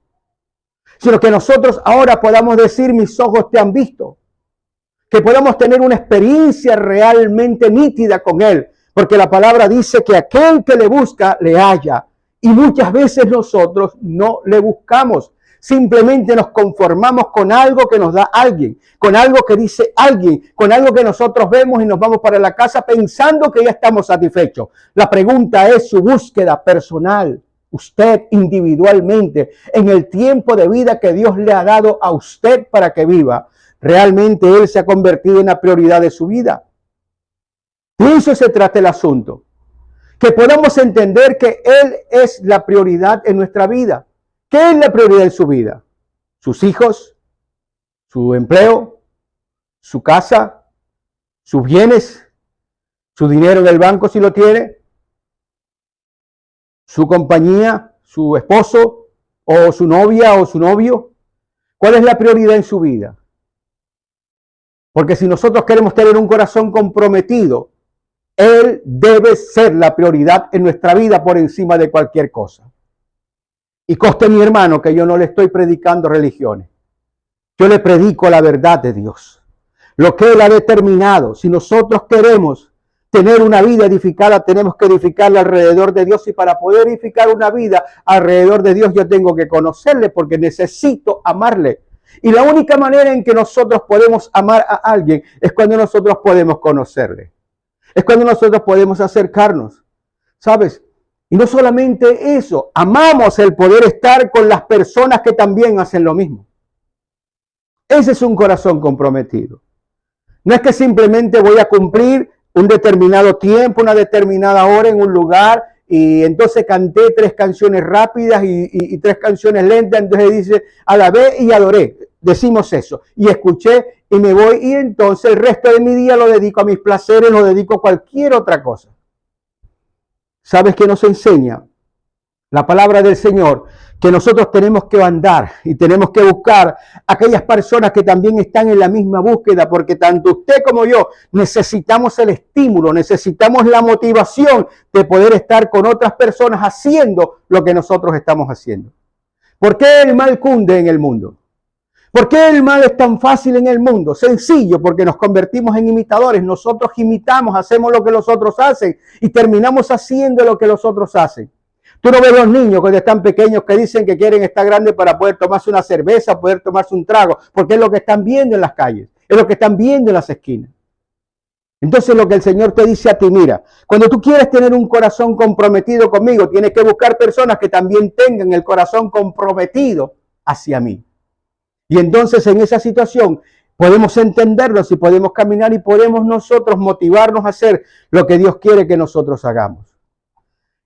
sino que nosotros ahora podamos decir, mis ojos te han visto. Que podamos tener una experiencia realmente nítida con Él. Porque la palabra dice que aquel que le busca, le halla. Y muchas veces nosotros no le buscamos. simplemente nos conformamos con algo que nos da alguien, con algo que dice alguien, con algo que nosotros vemos y nos vamos para la casa pensando que ya estamos satisfechos. La pregunta es su búsqueda personal, usted individualmente, en el tiempo de vida que Dios le ha dado a usted para que viva. ¿Realmente Él se ha convertido en la prioridad de su vida? De eso se trata el asunto. Que podamos entender que Él es la prioridad en nuestra vida. ¿Qué es la prioridad en su vida? Sus hijos, su empleo, su casa, sus bienes, su dinero en el banco si lo tiene, su compañía, su esposo o su novia o su novio. ¿Cuál es la prioridad en su vida? Porque si nosotros queremos tener un corazón comprometido, Él debe ser la prioridad en nuestra vida por encima de cualquier cosa. Y conste, mi hermano, que yo no le estoy predicando religiones. Yo le predico la verdad de Dios. Lo que Él ha determinado. Si nosotros queremos tener una vida edificada, tenemos que edificarla alrededor de Dios. Y para poder edificar una vida alrededor de Dios, yo tengo que conocerle porque necesito amarle. Y la única manera en que nosotros podemos amar a alguien es cuando nosotros podemos conocerle. Es cuando nosotros podemos acercarnos, ¿sabes? Y no solamente eso, amamos el poder estar con las personas que también hacen lo mismo. Ese es un corazón comprometido. No es que simplemente voy a cumplir un determinado tiempo, una determinada hora en un lugar y entonces canté 3 canciones rápidas y 3 canciones lentas, entonces dice, alabé y adoré. Decimos eso, y escuché y me voy, y entonces el resto de mi día lo dedico a mis placeres, lo dedico a cualquier otra cosa. ¿Sabes qué nos enseña la palabra del Señor? Que nosotros tenemos que andar y tenemos que buscar a aquellas personas que también están en la misma búsqueda, porque tanto usted como yo necesitamos el estímulo, necesitamos la motivación de poder estar con otras personas haciendo lo que nosotros estamos haciendo. ¿Por qué el mal cunde en el mundo? ¿Por qué el mal es tan fácil en el mundo? Sencillo, porque nos convertimos en imitadores. Nosotros imitamos, hacemos lo que los otros hacen y terminamos haciendo lo que los otros hacen. Tú no ves los niños cuando están pequeños que dicen que quieren estar grandes para poder tomarse una cerveza, poder tomarse un trago, porque es lo que están viendo en las calles, es lo que están viendo en las esquinas. Entonces lo que el Señor te dice a ti, mira, cuando tú quieres tener un corazón comprometido conmigo, tienes que buscar personas que también tengan el corazón comprometido hacia mí. Y entonces en esa situación podemos entendernos y podemos caminar y podemos nosotros motivarnos a hacer lo que Dios quiere que nosotros hagamos.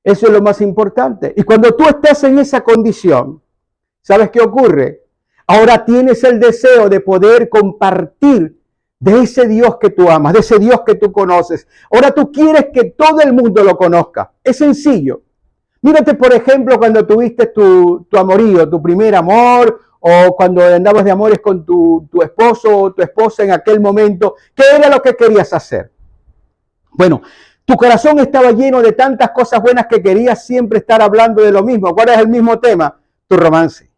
Eso es lo más importante. Y cuando tú estás en esa condición, ¿sabes qué ocurre? Ahora tienes el deseo de poder compartir de ese Dios que tú amas, de ese Dios que tú conoces. Ahora tú quieres que todo el mundo lo conozca. Es sencillo. Mírate, por ejemplo, cuando tuviste tu amorío, tu primer amor, o cuando andabas de amores con tu esposo o tu esposa en aquel momento. ¿Qué era lo que querías hacer? Bueno, tu corazón estaba lleno de tantas cosas buenas que querías siempre estar hablando de lo mismo. ¿Cuál es el mismo tema? Tu romance.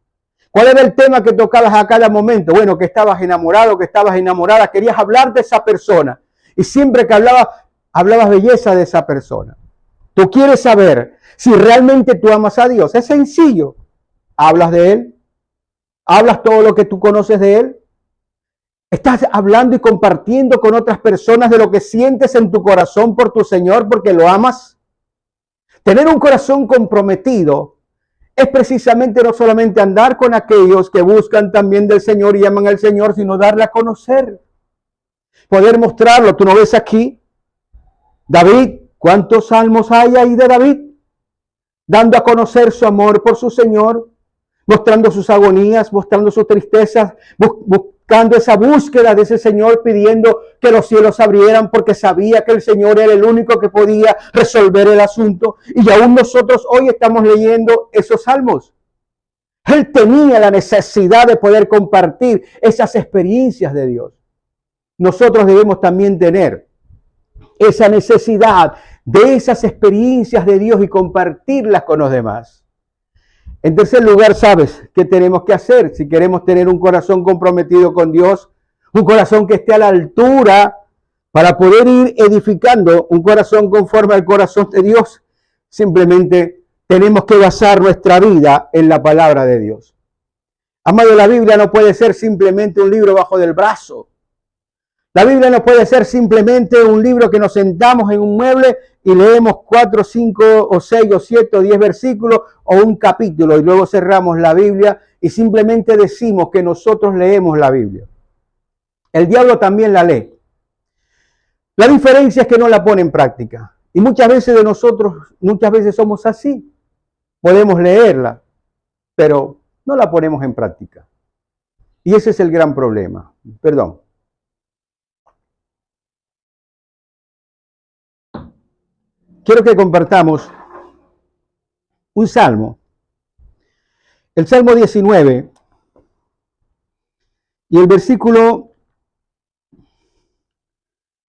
¿Cuál era el tema que tocabas a cada momento? Bueno, que estabas enamorado, que estabas enamorada, querías hablar de esa persona. Y siempre que hablabas belleza de esa persona. Tú quieres saber si realmente tú amas a Dios. Es sencillo. Hablas de Él. Hablas todo lo que tú conoces de Él. Estás hablando y compartiendo con otras personas de lo que sientes en tu corazón por tu Señor porque lo amas. Tener un corazón comprometido es precisamente no solamente andar con aquellos que buscan también del Señor y aman al Señor, sino darle a conocer. Poder mostrarlo. Tú no ves aquí David, ¿cuántos salmos hay ahí de David? Dando a conocer su amor por su Señor, mostrando sus agonías, mostrando sus tristezas, buscando esa búsqueda de ese Señor, pidiendo que los cielos se abrieran porque sabía que el Señor era el único que podía resolver el asunto. Y aún nosotros hoy estamos leyendo esos salmos. Él tenía la necesidad de poder compartir esas experiencias de Dios. Nosotros debemos también tener esa necesidad de esas experiencias de Dios y compartirlas con los demás. En tercer lugar, ¿sabes qué tenemos que hacer? Si queremos tener un corazón comprometido con Dios, un corazón que esté a la altura para poder ir edificando un corazón conforme al corazón de Dios, simplemente tenemos que basar nuestra vida en la palabra de Dios. Amado, la Biblia no puede ser simplemente un libro bajo del brazo. La Biblia no puede ser simplemente un libro que nos sentamos en un mueble y leemos 4, 5 o 6 o 7 o 10 versículos o un capítulo y luego cerramos la Biblia y simplemente decimos que nosotros leemos la Biblia. El diablo también la lee. La diferencia es que no la pone en práctica. Y muchas veces somos así. Podemos leerla, pero no la ponemos en práctica. Y ese es el gran problema. Perdón. Quiero que compartamos un salmo. El Salmo 19 y el versículo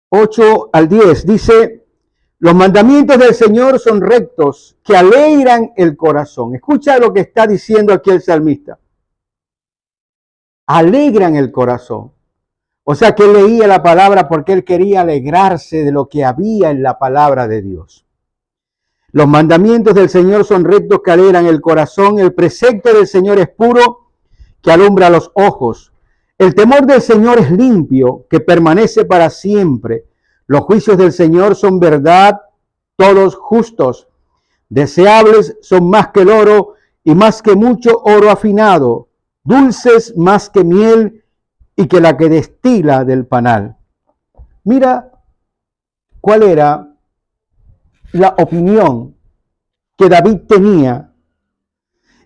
8 al 10 dice: los mandamientos del Señor son rectos, que alegran el corazón. Escucha lo que está diciendo aquí el salmista. Alegran el corazón. O sea que él leía la palabra porque él quería alegrarse de lo que había en la palabra de Dios. Los mandamientos del Señor son rectos, que alegran el corazón. El precepto del Señor es puro, que alumbra los ojos. El temor del Señor es limpio, que permanece para siempre. Los juicios del Señor son verdad, todos justos. Deseables son más que el oro y más que mucho oro afinado. Dulces más que miel y que la que destila del panal. Mira cuál era la opinión que David tenía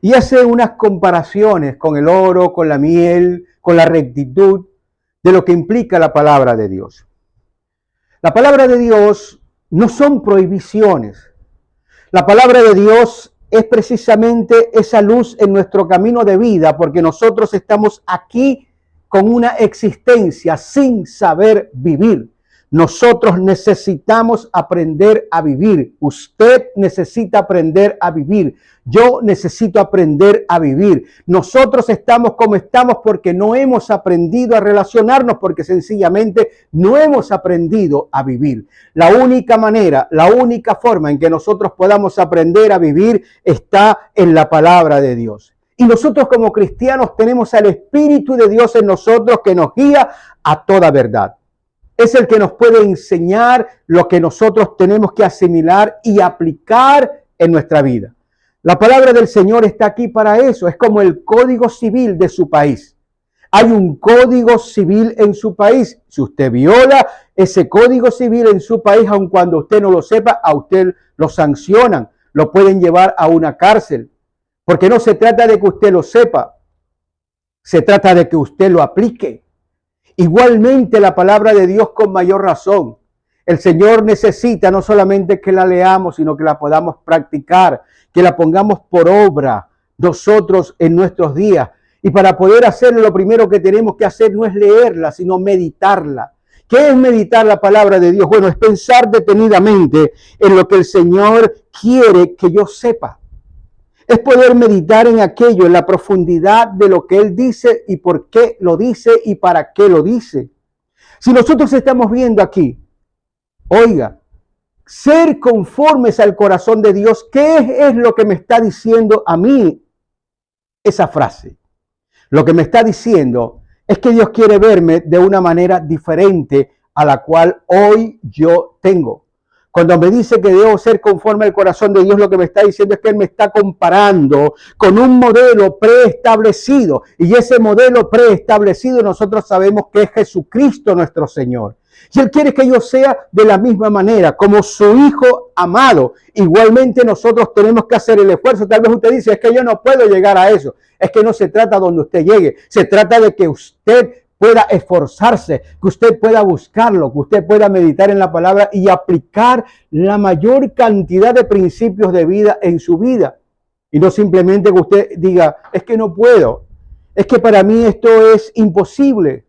y hace unas comparaciones con el oro, con la miel, con la rectitud de lo que implica la palabra de Dios. La palabra de Dios no son prohibiciones. La palabra de Dios es precisamente esa luz en nuestro camino de vida, porque nosotros estamos aquí con una existencia sin saber vivir. Nosotros necesitamos aprender a vivir. Usted necesita aprender a vivir. Yo necesito aprender a vivir. Nosotros estamos como estamos porque no hemos aprendido a relacionarnos, porque sencillamente no hemos aprendido a vivir. La única manera, la única forma en que nosotros podamos aprender a vivir está en la palabra de Dios. Y nosotros como cristianos tenemos al Espíritu de Dios en nosotros que nos guía a toda verdad. Es el que nos puede enseñar lo que nosotros tenemos que asimilar y aplicar en nuestra vida. La palabra del Señor está aquí para eso. Es como el código civil de su país. Hay un código civil en su país. Si usted viola ese código civil en su país, aun cuando usted no lo sepa, a usted lo sancionan, lo pueden llevar a una cárcel. Porque no se trata de que usted lo sepa, se trata de que usted lo aplique. Igualmente la palabra de Dios con mayor razón. El Señor necesita no solamente que la leamos, sino que la podamos practicar, que la pongamos por obra nosotros en nuestros días. Y para poder hacerlo, lo primero que tenemos que hacer no es leerla, sino meditarla. ¿Qué es meditar la palabra de Dios? Bueno, es pensar detenidamente en lo que el Señor quiere que yo sepa. Es poder meditar en aquello, en la profundidad de lo que Él dice y por qué lo dice y para qué lo dice. Si nosotros estamos viendo aquí, oiga, ser conformes al corazón de Dios, ¿qué es lo que me está diciendo a mí esa frase? Lo que me está diciendo es que Dios quiere verme de una manera diferente a la cual hoy yo tengo. Cuando me dice que debo ser conforme al corazón de Dios, lo que me está diciendo es que Él me está comparando con un modelo preestablecido. Y ese modelo preestablecido nosotros sabemos que es Jesucristo nuestro Señor. Y Él quiere que yo sea de la misma manera, como su Hijo amado. Igualmente nosotros tenemos que hacer el esfuerzo. Tal vez usted dice, es que yo no puedo llegar a eso. Es que no se trata donde usted llegue. Se trata de que usted pueda esforzarse, que usted pueda buscarlo, que usted pueda meditar en la palabra y aplicar la mayor cantidad de principios de vida en su vida. Y no simplemente que usted diga, es que no puedo, es que para mí esto es imposible,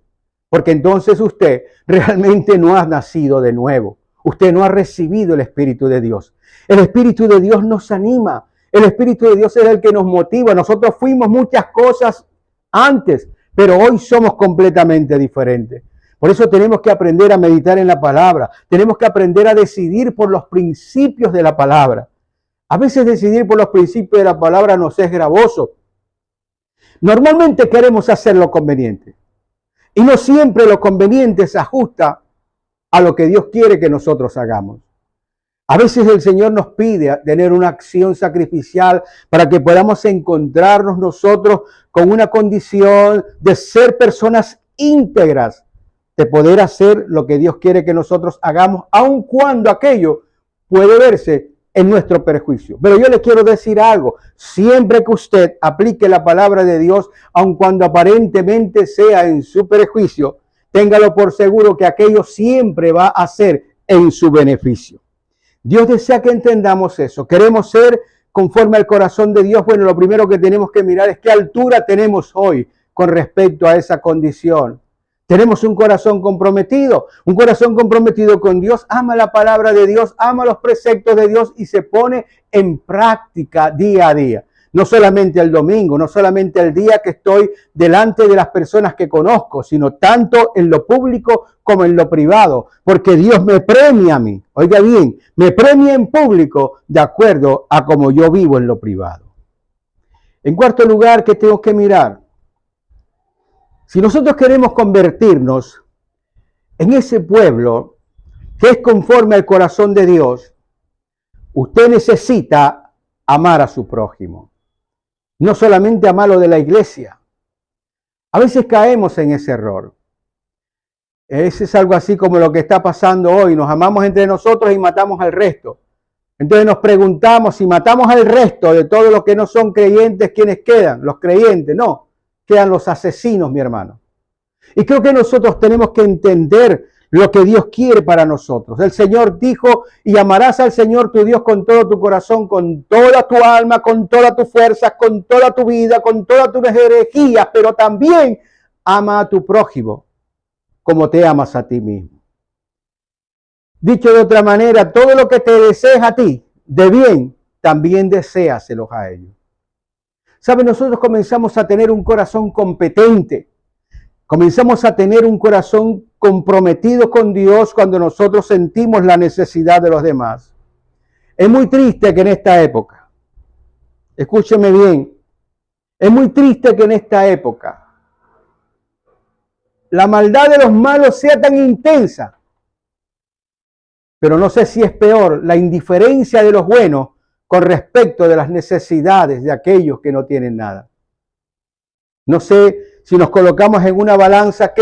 porque entonces usted realmente no ha nacido de nuevo. Usted no ha recibido el Espíritu de Dios. El Espíritu de Dios nos anima. El Espíritu de Dios es el que nos motiva. Nosotros fuimos muchas cosas antes, pero hoy somos completamente diferentes. Por eso tenemos que aprender a meditar en la palabra. Tenemos que aprender a decidir por los principios de la palabra. A veces decidir por los principios de la palabra nos es gravoso. Normalmente queremos hacer lo conveniente y no siempre lo conveniente se ajusta a lo que Dios quiere que nosotros hagamos. A veces el Señor nos pide tener una acción sacrificial para que podamos encontrarnos nosotros con una condición de ser personas íntegras, de poder hacer lo que Dios quiere que nosotros hagamos, aun cuando aquello puede verse en nuestro perjuicio. Pero yo le quiero decir algo, siempre que usted aplique la palabra de Dios, aun cuando aparentemente sea en su perjuicio, téngalo por seguro que aquello siempre va a ser en su beneficio. Dios desea que entendamos eso. Queremos ser conforme al corazón de Dios. Bueno, lo primero que tenemos que mirar es qué altura tenemos hoy con respecto a esa condición. Tenemos un corazón comprometido con Dios, ama la palabra de Dios, ama los preceptos de Dios y se pone en práctica día a día. No solamente el domingo, no solamente el día que estoy delante de las personas que conozco, sino tanto en lo público como en lo privado, porque Dios me premia a mí. Oiga bien, me premia en público de acuerdo a cómo yo vivo en lo privado. En cuarto lugar, ¿qué tengo que mirar? Si nosotros queremos convertirnos en ese pueblo que es conforme al corazón de Dios, usted necesita amar a su prójimo. No solamente amarlo de la iglesia. A veces caemos en ese error. Ese es algo así como lo que está pasando hoy. Nos amamos entre nosotros y matamos al resto. Entonces nos preguntamos si matamos al resto de todos los que no son creyentes, ¿quiénes quedan? Los creyentes, no. Quedan los asesinos, mi hermano. Y creo que nosotros tenemos que entender lo que Dios quiere para nosotros. El Señor dijo, y amarás al Señor tu Dios con todo tu corazón, con toda tu alma, con toda tu fuerza, con toda tu vida, con todas tus energías, pero también ama a tu prójimo como te amas a ti mismo. Dicho de otra manera, todo lo que te desees a ti de bien, también deséaselos a ellos. ¿Sabe? Nosotros comenzamos a tener un corazón competente. Comenzamos a tener un corazón comprometido con Dios cuando nosotros sentimos la necesidad de los demás. Es muy triste que en esta época, escúcheme bien, es muy triste que en esta época la maldad de los malos sea tan intensa, pero no sé si es peor la indiferencia de los buenos con respecto de las necesidades de aquellos que no tienen nada. No sé si nos colocamos en una balanza,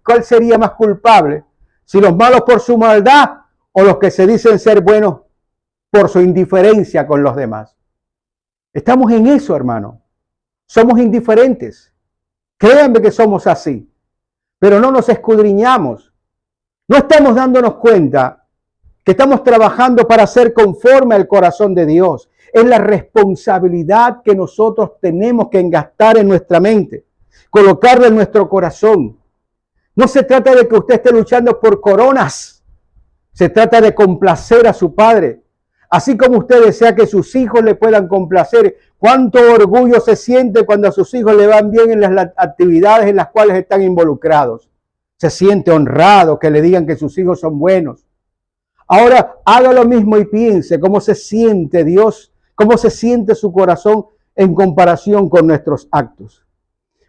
¿cuál sería más culpable? Si los malos por su maldad o los que se dicen ser buenos por su indiferencia con los demás. Estamos en eso, hermano. Somos indiferentes. Créanme que somos así, pero no nos escudriñamos. No estamos dándonos cuenta que estamos trabajando para ser conforme al corazón de Dios. Es la responsabilidad que nosotros tenemos que engastar en nuestra mente, colocarla en nuestro corazón. No se trata de que usted esté luchando por coronas. Se trata de complacer a su Padre. Así como usted desea que sus hijos le puedan complacer. Cuánto orgullo se siente cuando a sus hijos le van bien en las actividades en las cuales están involucrados. Se siente honrado que le digan que sus hijos son buenos. Ahora haga lo mismo y piense cómo se siente Dios, cómo se siente su corazón en comparación con nuestros actos.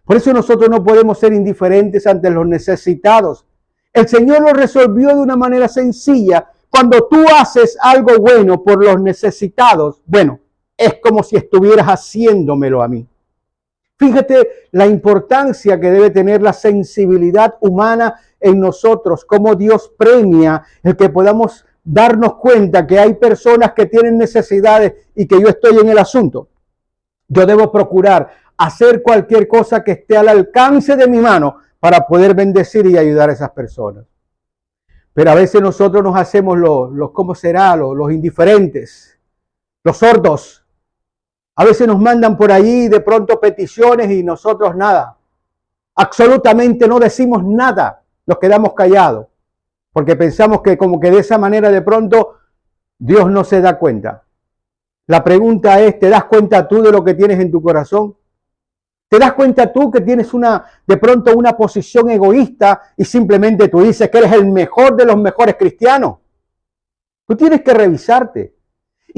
Por eso nosotros no podemos ser indiferentes ante los necesitados. El Señor lo resolvió de una manera sencilla. Cuando tú haces algo bueno por los necesitados, bueno, es como si estuvieras haciéndomelo a mí. Fíjate la importancia que debe tener la sensibilidad humana en nosotros, cómo Dios premia el que podamos darnos cuenta que hay personas que tienen necesidades y que yo estoy en el asunto. Yo debo procurar hacer cualquier cosa que esté al alcance de mi mano para poder bendecir y ayudar a esas personas. Pero a veces nosotros nos hacemos ¿cómo será? Los indiferentes, los sordos. A veces nos mandan por allí de pronto peticiones y nosotros nada. Absolutamente no decimos nada. Nos quedamos callados. Porque pensamos que como que de esa manera de pronto Dios no se da cuenta. La pregunta es, ¿te das cuenta tú de lo que tienes en tu corazón? ¿Te das cuenta tú que tienes de pronto una posición egoísta y simplemente tú dices que eres el mejor de los mejores cristianos? Tú tienes que revisarte.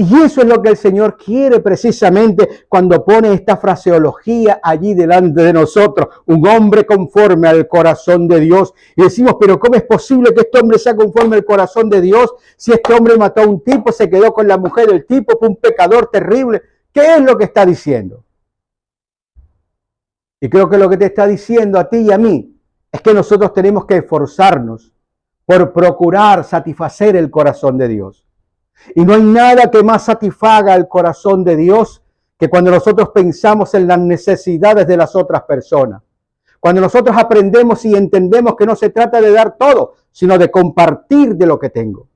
Y eso es lo que el Señor quiere precisamente cuando pone esta fraseología allí delante de nosotros. Un hombre conforme al corazón de Dios. Y decimos, pero ¿cómo es posible que este hombre sea conforme al corazón de Dios? Si este hombre mató a un tipo, se quedó con la mujer del tipo, fue un pecador terrible. ¿Qué es lo que está diciendo? Y creo que lo que te está diciendo a ti y a mí es que nosotros tenemos que esforzarnos por procurar satisfacer el corazón de Dios. Y no hay nada que más satisfaga el corazón de Dios que cuando nosotros pensamos en las necesidades de las otras personas. Cuando nosotros aprendemos y entendemos que no se trata de dar todo, sino de compartir de lo que tengo.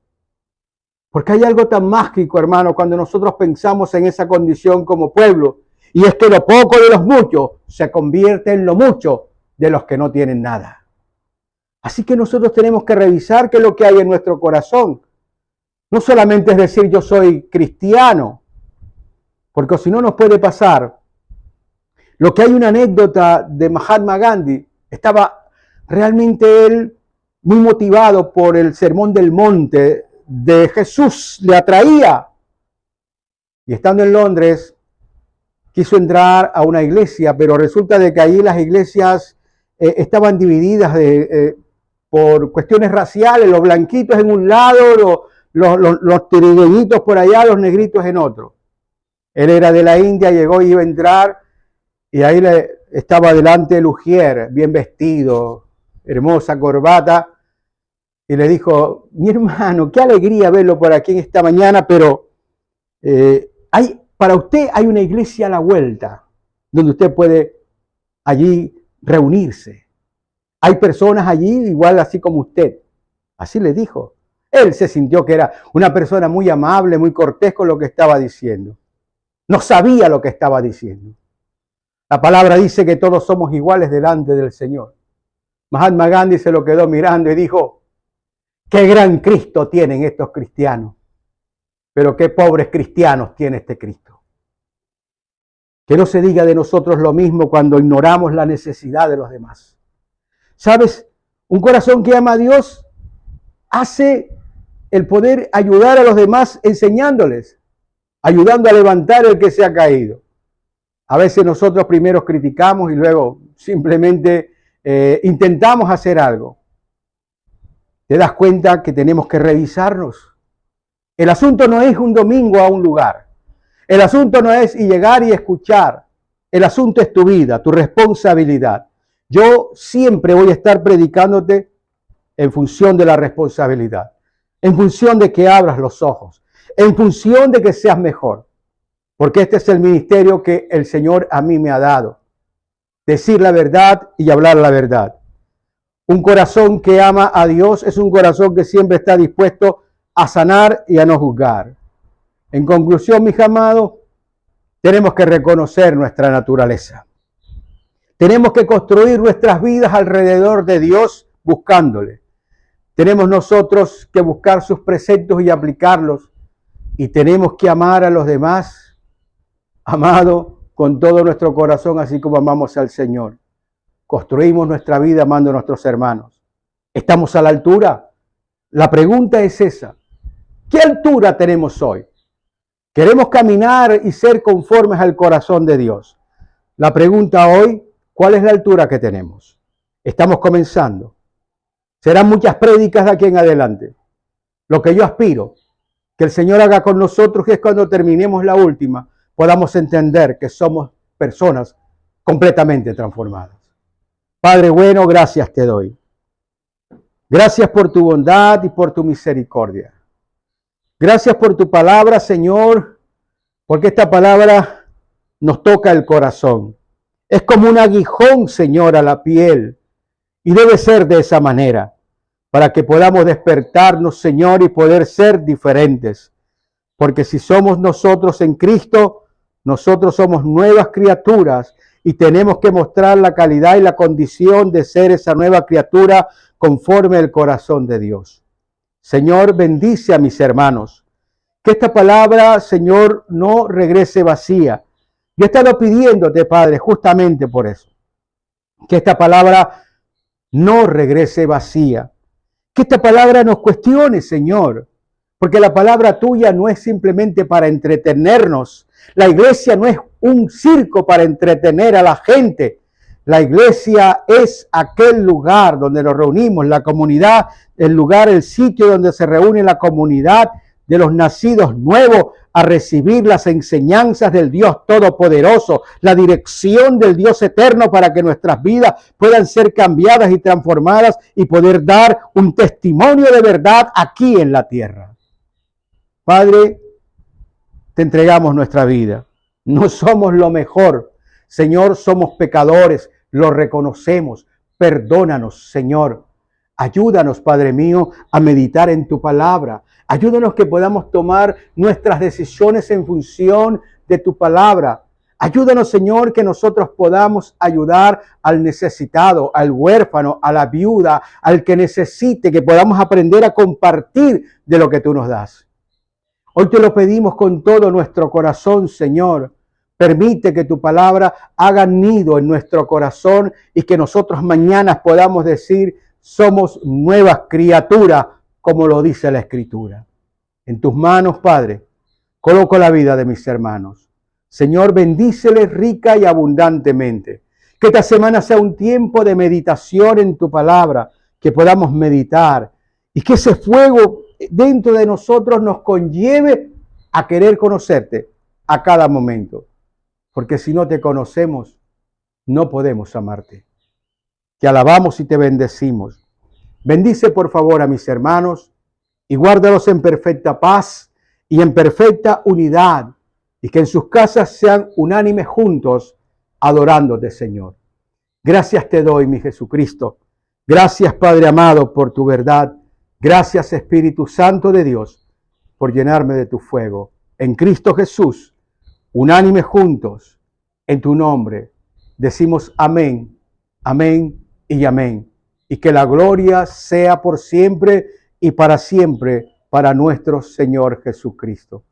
Porque hay algo tan mágico, hermano, cuando nosotros pensamos en esa condición como pueblo, y es que lo poco de los muchos se convierte en lo mucho de los que no tienen nada. Así que nosotros tenemos que revisar qué es lo que hay en nuestro corazón. No solamente es decir yo soy cristiano, porque si no nos puede pasar. Lo que hay una anécdota de Mahatma Gandhi, estaba realmente él muy motivado por el sermón del monte de Jesús, le atraía. Y estando en Londres, quiso entrar a una iglesia, pero resulta de que allí las iglesias estaban divididas por cuestiones raciales, los blanquitos en un lado, los tirigueñitos por allá, los negritos en otro. Él era de la India, llegó y iba a entrar, y ahí estaba delante el ujier, bien vestido, hermosa corbata, y le dijo, mi hermano, qué alegría verlo por aquí en esta mañana, pero para usted hay una iglesia a la vuelta, donde usted puede allí reunirse. Hay personas allí igual así como usted. Así le dijo. Él se sintió que era una persona muy amable, muy cortés con lo que estaba diciendo. No sabía lo que estaba diciendo. La palabra dice que todos somos iguales delante del Señor. Mahatma Gandhi se lo quedó mirando y dijo, qué gran Cristo tienen estos cristianos, pero qué pobres cristianos tiene este Cristo. Que no se diga de nosotros lo mismo cuando ignoramos la necesidad de los demás. ¿Sabes? Un corazón que ama a Dios hace el poder ayudar a los demás enseñándoles, ayudando a levantar el que se ha caído. A veces nosotros primero criticamos y luego simplemente intentamos hacer algo. ¿Te das cuenta que tenemos que revisarnos? El asunto no es un domingo a un lugar. El asunto no es llegar y escuchar. El asunto es tu vida, tu responsabilidad. Yo siempre voy a estar predicándote en función de la responsabilidad, en función de que abras los ojos, en función de que seas mejor. Porque este es el ministerio que el Señor a mí me ha dado. Decir la verdad y hablar la verdad. Un corazón que ama a Dios es un corazón que siempre está dispuesto a sanar y a no juzgar. En conclusión, mis amados, tenemos que reconocer nuestra naturaleza. Tenemos que construir nuestras vidas alrededor de Dios buscándole. Tenemos nosotros que buscar sus preceptos y aplicarlos. Y tenemos que amar a los demás, amado, con todo nuestro corazón, así como amamos al Señor. Construimos nuestra vida amando a nuestros hermanos. ¿Estamos a la altura? La pregunta es esa. ¿Qué altura tenemos hoy? Queremos caminar y ser conformes al corazón de Dios. La pregunta hoy, ¿cuál es la altura que tenemos? Estamos comenzando. Serán muchas prédicas de aquí en adelante. Lo que yo aspiro, que el Señor haga con nosotros, que es cuando terminemos la última, podamos entender que somos personas completamente transformadas. Padre bueno, gracias te doy. Gracias por tu bondad y por tu misericordia. Gracias por tu palabra, Señor, porque esta palabra nos toca el corazón. Es como un aguijón, Señor, a la piel. Y debe ser de esa manera, para que podamos despertarnos, Señor, y poder ser diferentes. Porque si somos nosotros en Cristo, nosotros somos nuevas criaturas y tenemos que mostrar la calidad y la condición de ser esa nueva criatura conforme al corazón de Dios. Señor, bendice a mis hermanos. Que esta palabra, Señor, no regrese vacía. Yo he estado pidiéndote, Padre, justamente por eso. Que esta palabra no regrese vacía. Que esta palabra nos cuestione, Señor. Porque la palabra tuya no es simplemente para entretenernos. La iglesia no es un circo para entretener a la gente. La iglesia es aquel lugar donde nos reunimos, la comunidad, el lugar, el sitio donde se reúne la comunidad de los nacidos nuevos a recibir las enseñanzas del Dios Todopoderoso, la dirección del Dios Eterno para que nuestras vidas puedan ser cambiadas y transformadas y poder dar un testimonio de verdad aquí en la tierra. Padre, te entregamos nuestra vida. No somos lo mejor. Señor, somos pecadores, lo reconocemos. Perdónanos, Señor. Ayúdanos, Padre mío, a meditar en tu palabra. Ayúdanos que podamos tomar nuestras decisiones en función de tu palabra. Ayúdanos, Señor, que nosotros podamos ayudar al necesitado, al huérfano, a la viuda, al que necesite, que podamos aprender a compartir de lo que tú nos das. Hoy te lo pedimos con todo nuestro corazón, Señor. Permite que tu palabra haga nido en nuestro corazón y que nosotros mañana podamos decir, somos nuevas criaturas, como lo dice la Escritura. En tus manos, Padre, coloco la vida de mis hermanos. Señor, bendíceles rica y abundantemente. Que esta semana sea un tiempo de meditación en tu palabra, que podamos meditar y que ese fuego dentro de nosotros nos conlleve a querer conocerte a cada momento. Porque si no te conocemos, no podemos amarte. Te alabamos y te bendecimos. Bendice por favor a mis hermanos y guárdalos en perfecta paz y en perfecta unidad, y que en sus casas sean unánimes juntos adorándote, Señor. Gracias te doy, mi Jesucristo. Gracias, Padre amado, por tu verdad. Gracias, Espíritu Santo de Dios, por llenarme de tu fuego. En Cristo Jesús, unánimes juntos, en tu nombre, decimos amén, amén y amén. Y que la gloria sea por siempre y para siempre para nuestro Señor Jesucristo.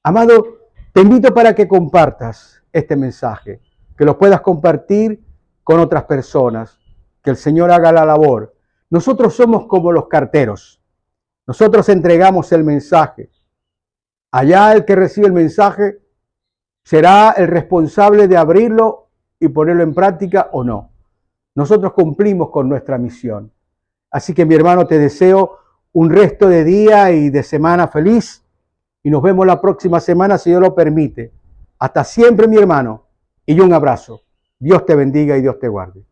Amado, te invito para que compartas este mensaje, que lo puedas compartir con otras personas, que el Señor haga la labor. Nosotros somos como los carteros. Nosotros entregamos el mensaje. Allá el que recibe el mensaje será el responsable de abrirlo y ponerlo en práctica o no. Nosotros cumplimos con nuestra misión. Así que, mi hermano, te deseo un resto de día y de semana feliz. Y nos vemos la próxima semana, si Dios lo permite. Hasta siempre, mi hermano. Y un abrazo. Dios te bendiga y Dios te guarde.